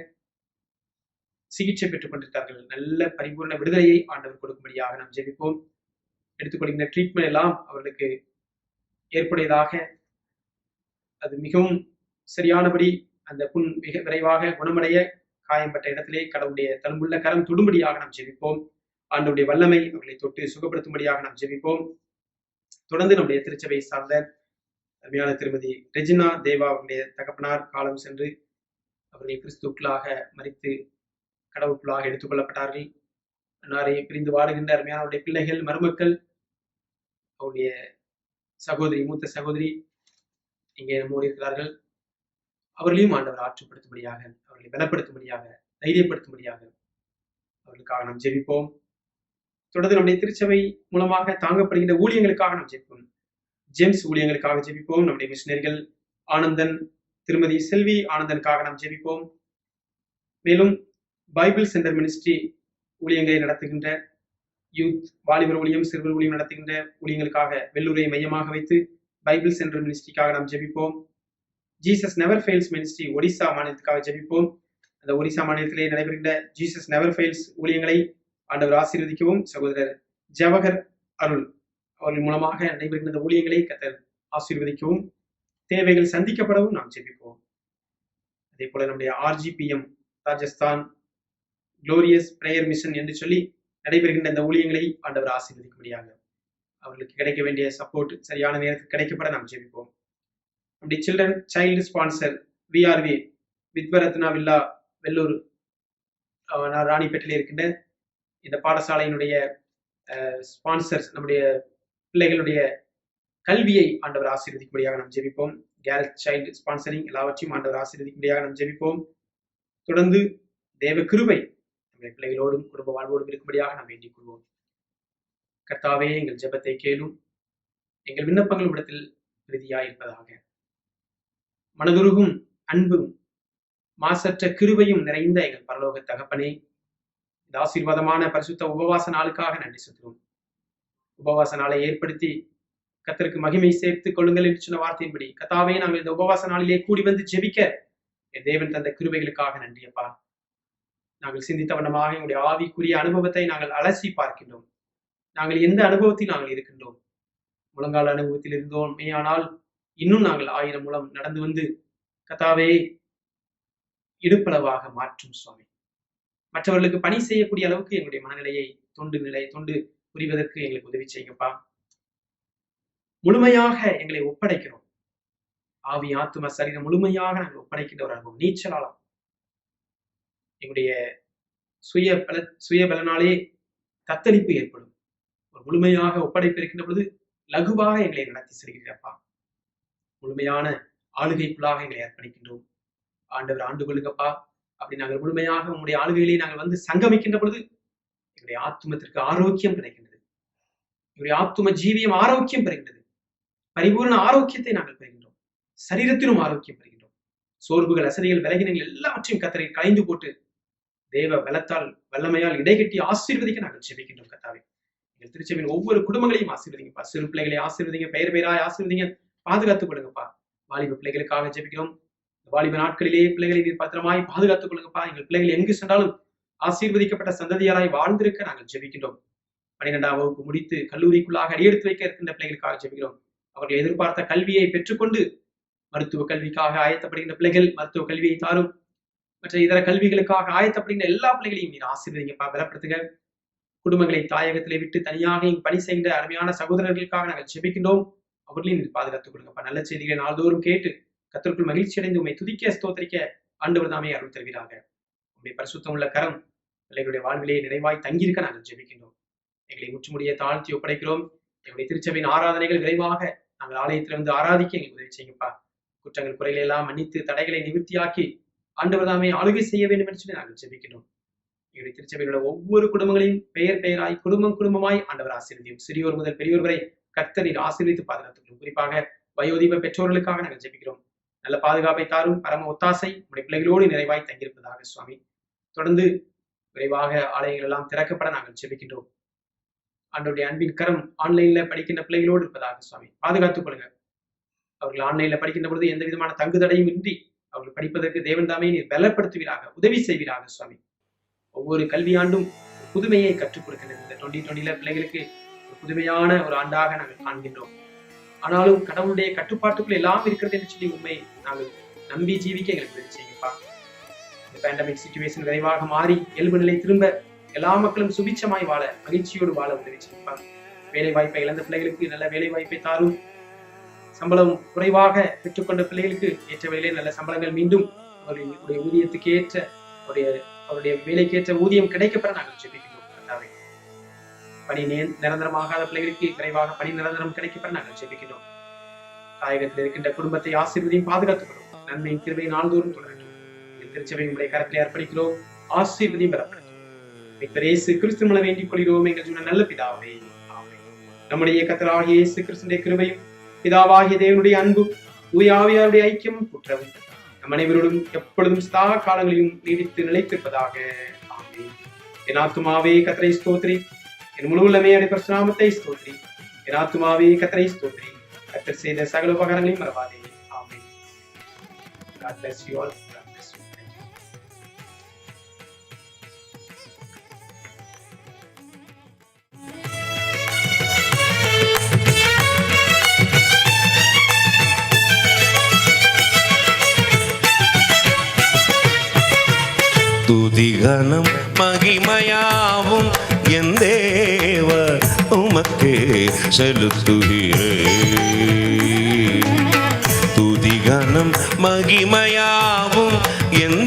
சிகிச்சை பெற்றுக் கொண்டிருக்கிறார்கள். நல்ல பரிபூர்ண விடுதலையை ஆண்டவர் கொடுக்கும்படியாக நாம் ஜெபிப்போம். எடுத்துக்கொள்கின்ற ட்ரீட்மெண்ட் எல்லாம் அவர்களுக்கு ஏற்புடையதாக, அது மிகவும் சரியானபடி அந்த புண் மிக விரைவாக குணமடைய, காயம்பட்ட இடத்திலே கடவுளுடைய தழும்புள்ள கரம் தொடும்படியாக நாம் ஜெபிப்போம். ஆண்டவருடைய வல்லமை அவர்களை தொட்டு சுகப்படுத்தும்படியாக நாம் ஜெபிப்போம். தொடர்ந்து நம்முடைய திருச்சபையை சார்ந்த அருமையான திருமதி ரெஜினா தேவா அவருடைய தகப்பனார் காலம் சென்று அவர்கள் கிறிஸ்துக்களாக மரித்து கடவுளுக்குள்ளாக எடுத்துக்கொள்ளப்பட்டார்கள். அன்னாரை பிரிந்து வாடுகின்ற அருமையான அவருடைய பிள்ளைகள், மருமக்கள், அவருடைய சகோதரி, மூத்த சகோதரி இங்கே நம்மோடு இருக்கிறார்கள். அவர்களையும் ஆண்டவர் ஆற்றுப்படுத்தும்படியாக, அவர்களை பலப்படுத்தும்படியாக, தைரியப்படுத்தும்படியாக அவர்களுக்காக நாம் ஜெபிப்போம். தொடர்ந்து நம்முடைய திருச்சபை மூலமாக தாங்கப்படுகின்ற ஊழியங்களுக்காக நாம் ஜெபிப்போம். ஜேம்ஸ் ஊழியங்களுக்காக ஜெபிப்போம். நம்முடைய மிஷனரிகள் ஆனந்தன், திருமதி செல்வி ஆனந்தனுக்காக நாம் ஜெபிப்போம். மேலும் பைபிள் சென்டர் மினிஸ்ட்ரி ஊழியங்களை நடத்துகின்ற யூத், வாலிபர் ஊழியம், சிறுவர் ஊழியம் நடத்துகின்ற ஊழியங்களுக்காக வெள்ளூரை மையமாக வைத்து பைபிள் சென்டர் மினிஸ்ட்ரிக்காக நாம் ஜெபிப்போம். Jesus never fails ministry Odisha மாநிலத்துக்காக ஜெபிப்போம். அந்த ஒடிசா மாநிலத்திலே நடைபெறுகின்ற ஜீசஸ் நெவர் ஃபெயில்ஸ் ஊழியங்களை ஆண்டவர் ஆசீர்வதிக்கவும், சகோதரர் ஜவஹர் அருள் அவர்கள் மூலமாக நடைபெறுகின்ற ஊழியங்களை கர்த்தர் ஆசீர்வதிக்கவும், தேவைகள் சந்திக்கப்படவும் நாம் ஜெபிப்போம். அதே போல நம்முடைய RGPM Rajasthan glorious prayer mission என்று சொல்லி நடைபெறுகின்ற இந்த ஊழியங்களை ஆண்டவர் ஆசீர்வதிக்கும்படியாக, அவர்களுக்கு கிடைக்க வேண்டிய சப்போர்ட் சரியான நேரத்தில் கிடைக்கப்பட நாம் ஜெபிப்போம். நம்முடைய children child sponsor VRV Vidyaratna villa Vellore ராணிப்பேட்டையில் இருக்கின்ற இந்த பாடசாலையினுடைய ஸ்பான்சர்ஸ், நம்முடைய பிள்ளைகளுடைய கல்வியை ஆண்டவர் ஆசீர்வதிக்கும்படியாக நாம் ஜெபிப்போம். கேரட் சைல்டு ஸ்பான்சரிங் எல்லாவற்றையும் ஆண்டவர் ஆசீர்வதிக்கும்படியாக நாம் ஜெபிப்போம். தொடர்ந்து தேவ கிருபை நம்முடைய பிள்ளைகளோடும் குடும்ப வாழ்வோடும் இருக்கும்படியாக நாம் வேண்டிக் கொள்வோம். கர்த்தாவே, எங்கள் ஜெபத்தை கேளும், எங்கள் விண்ணப்பங்கள் இடத்தில் பிரதியாயிருப்பதாக. மனதுருகும் அன்பும் மாசற்ற கிருபையும் நிறைந்த எங்கள் பரலோக தகப்பனே, இந்த ஆசீர்வாதமான பரிசுத்த உபவாச நாளுக்காக நன்றி செலுத்துவோம். உபவாச நாளை ஏற்படுத்தி கர்த்தருக்கு மகிமை சேர்த்துக் கொள்ளுங்கள் என்று சொன்ன வார்த்தையின்படி கர்த்தாவே, நாங்கள் இந்த உபவாச நாளிலே கூடி வந்து ஜெபிக்க என் தேவன் தந்த கிருபைகளுக்காக நன்றியப்பா. நாங்கள் சிந்தித்த வண்ணமாக எங்களுடைய ஆவிக்குரிய அனுபவத்தை நாங்கள் அலசி பார்க்கின்றோம். நாங்கள் எந்த அனுபவத்தில் நாங்கள் இருக்கின்றோம்? முழங்கால அனுபவத்தில் இருந்தோம், ஆனால் இன்னும் நாங்கள் 1000 முழம் நடந்து வந்து கர்த்தாவே இடுப்பளவாக மாற்றும் சுவாமி. மற்றவர்களுக்கு பணி செய்யக்கூடிய அளவுக்கு எங்களுடைய மனநிலையை தொண்டு புரிவதற்கு எங்களுக்கு உதவி செய்யுங்கப்பா. முழுமையாக எங்களை ஒப்படைக்கிறோம். ஆவி ஆத்தும சரீரம் முழுமையாக நாங்கள் ஒப்படைக்கின்ற ஒரு அனுபவம். நீச்சலாலம் எங்களுடைய சுய பலனாலே தத்தளிப்பு ஏற்படும். ஒரு முழுமையாக ஒப்படைப்பு இருக்கின்ற பொழுது லகுவாக எங்களை நடத்தி செல்கிறப்பா. முழுமையான ஆளுகைக்குள்ளாக எங்களை அர்ப்பணிக்கின்றோம். ஆண்டவர் ஆண்டு கொள்ளுங்கப்பா. அப்படி நாங்கள் முழுமையாக உங்களுடைய ஆளுகையிலே நாங்கள் வந்து சங்கமிக்கின்ற பொழுது எங்களுடைய ஆத்துமத்திற்கு ஆரோக்கியம் கிடைக்கின்றது. எங்களுடைய ஆத்தும ஜீவியம் ஆரோக்கியம் பெறுகின்றது. பரிபூர்ண ஆரோக்கியத்தை நாங்கள் பெறுகின்றோம். சரீரத்திலும் ஆரோக்கியம் பெறுகின்றோம். சோர்வுகள், அசதிகள், விலகினங்கள் எல்லாவற்றையும் கத்தரை களைந்து போட்டு தேவ பலத்தால் வல்லமையால் இடைகட்டி ஆசீர்வதிக்க நாங்கள் ஜெபிக்கின்றோம். கர்த்தாவே, எங்கள் திருச்சபையின் ஒவ்வொரு குடும்பங்களையும் ஆசீர்வதிங்கப்பா. சிறு பிள்ளைகளை ஆசீர்வதிங்க, பெயர் பெயராய் ஆசீர்வதிங்க, பாதுகாத்துக் கொள்ளுங்கப்பா. வாலிப பிள்ளைகளுக்காக ஜெபிக்கிறோம். வாலிப நாட்களிலே பிள்ளைகளை நீர் பத்திரமாய் பாதுகாத்துக் கொள்ளுங்கப்பா. எங்கள் பிள்ளைகள் எங்கு சென்றாலும் ஆசீர்வதிக்கப்பட்ட சந்ததியாராய் வாழ்ந்திருக்க நாங்கள் ஜெபிக்கின்றோம். 12ஆம் வகுப்பு முடித்து கல்லூரிக்குள்ளாக அடியெடுத்து வைக்க இருக்கின்ற பிள்ளைகளுக்காக ஜெபிக்கிறோம். அவர்கள் எதிர்பார்த்த கல்வியை பெற்றுக்கொண்டு மருத்துவ கல்விக்காக ஆயத்தப்படுகின்ற பிள்ளைகள் மருத்துவ கல்வியை தாரும். மற்ற இதர கல்விகளுக்காக ஆயத்தப்படுகின்ற எல்லா பிள்ளைகளையும் நீர் ஆசீர்வதிங்கப்பா, பலப்படுத்துங்க. குடும்பங்களை தாயகத்திலே விட்டு தனியாக பணி செய்கின்ற அருமையான சகோதரர்களுக்காக நாங்கள் ஜெபிக்கின்றோம். அவர்களையும் நீர் பாதுகாத்துக் கொள்ளுங்கப்பா. நல்ல செய்திகளை நாள்தோறும் கேட்டு கர்த்தருக்குள் மகிழ்ச்சி அடைந்து உண்மை துதிக்க ஸ்தோத்திரிக்க ஆண்டவர் தாமே அருள் தருவீராக. உண்மை பரிசுத்தம் உள்ள கரம் பிள்ளைகளுடைய வாழ்விலே நிறைவாய் தங்கியிருக்க நாங்கள் ஜெபிக்கின்றோம். எங்களை முற்றுமுடிய தாழ்த்தி ஒப்படைக்கிறோம். எங்களுடைய திருச்சபையின் ஆராதனைகள் விரைவாக நாங்கள் ஆலயத்தில் வந்து ஆராதிக்க எங்களுக்கு உதவி செய்யுங்கப்பா. குற்றங்கள் குறைகளை எல்லாம் மன்னித்து தடைகளை நிவர்த்தியாக்கி ஆண்டவர் தாமே ஆளுகை செய்ய வேண்டும் என்று சொல்லி நாங்கள் ஜெபிக்கின்றோம். எங்களுடைய திருச்சபையிலுள்ள ஒவ்வொரு குடும்பங்களையும் பெயர் பெயராய் குடும்பமாய் ஆண்டவர் ஆசீர்வதியும். சிறியோர் முதல் பெரியோர் வரை கர்த்தர் நீர் ஆசீர்வதித்து பாதுகாத்துக்கிறோம். குறிப்பாக வயோதிப பெற்றோர்களுக்காக நாங்கள் ஜெபிக்கிறோம். நல்ல பாதுகாப்பை தாரும். பரம ஒத்தாசை உடைய பிள்ளைகளோடு நிறைவாய் தங்கியிருப்பதாக சுவாமி. தொடர்ந்து விரைவாக ஆலயங்கள் எல்லாம் திறக்கப்பட நாங்கள் ஜெபிக்கின்றோம். ஆண்டவருடைய அன்பின் கரம் ஆன்லைன்ல படிக்கின்ற பிள்ளைகளோடு இருப்பதாக சுவாமி. பாதுகாத்துக் கொள்ளுங்க. அவர்கள் ஆன்லைன்ல படிக்கின்ற பொழுது எந்த விதமான தங்கு தடையும் இன்றி அவர்கள் படிப்பதற்கு தேவன் தாமே நீர் பலப்படுத்துவீராக, உதவி செய்வீராக சுவாமி. ஒவ்வொரு கல்வியாண்டும் புதுமையை கற்றுக் கொடுக்கின்றது. இந்த 2020 பிள்ளைகளுக்கு ஒரு புதுமையான ஒரு ஆண்டாக நாங்கள் காண்கின்றோம். ஆனாலும் கடவுளுடைய கட்டுப்பாட்டுக்குள் எல்லாம் இருக்கிறது என்று சொல்லி உண்மை நாங்கள் நம்பி ஜீவிக்க எங்களுக்கு உதவி செய்யுங்கப்பா. இந்த பேண்டமிக் சிச்சுவேஷன் விரைவாக மாறி இயல்பு நிலை திரும்ப எல்லா மக்களும் சுபிச்சமாய் வாழ, மகிழ்ச்சியோடு வாழ உதவி செய்யுங்கப்பா. வேலை வாய்ப்பை இழந்த பிள்ளைகளுக்கு நல்ல வேலை வாய்ப்பை தாரும். சம்பளம் குறைவாக பெற்றுக்கொண்ட பிள்ளைகளுக்கு ஏற்ற வேலையிலே நல்ல சம்பளங்கள் மீண்டும் அவர்களுடைய ஊதியத்துக்கு ஏற்ற அவருடைய வேலைக்கேற்ற ஊதியம் கிடைக்கப்பெற நாங்கள் ஜெபிக்கின்றோம். பணி நிரந்தரமாகாத பிள்ளைகளுக்கு விரைவாக பணி நிரந்தரம் கிடைக்கப்பெற நாங்கள் ஜெபிக்கின்றோம். தாயகத்தில் இருக்கின்ற குடும்பத்தை ஆசீர்வதியும் பாதுகாத்துக் கொள்ளும். நன்மையின் கிருபை நாள்தோறும் தொடரட்டும். திருச்சபை உடைய கரத்திலே அர்ப்பணிக்கிறோம். ஆசீர்வதியும் பெறப்படும். இயேசு கிறிஸ்து மூலம் வேண்டிக் கொள்கிறோம் எங்கள் சொன்ன நல்ல பிதாவே. ஆமென். நம்முடைய கர்த்தராகிய இயேசு கிறிஸ்துவின் கிருபையும் பிதாவாகிய தேவனுடைய அன்பும் தூய ஆவியாருடைய ஐக்கியமும் குற்றமும் நம் அனைவரோடும் எப்பொழுதும் சதா காலங்களிலும் நீடித்து நிலைத்திருப்பதாக. ஆமென். என் ஆத்துமாவே கர்த்தரை ஸ்தோத்திரி, என் முழு உள்ளமே அவருடைய பரிசுத்த ஸ்தோத்திரி. என் ஆத்துமாவே கர்த்தரை ஸ்தோத்திரி, கர்த்தர் செய்த சகல உபகாரங்களையும் மறவாதே. ஆமென். God bless you all. God bless you. துதிகனம் மகிமையாவும் என் தேவ உமக்கே செலுத்துகிறேன். துதிகனம் மகிமையாவும் என்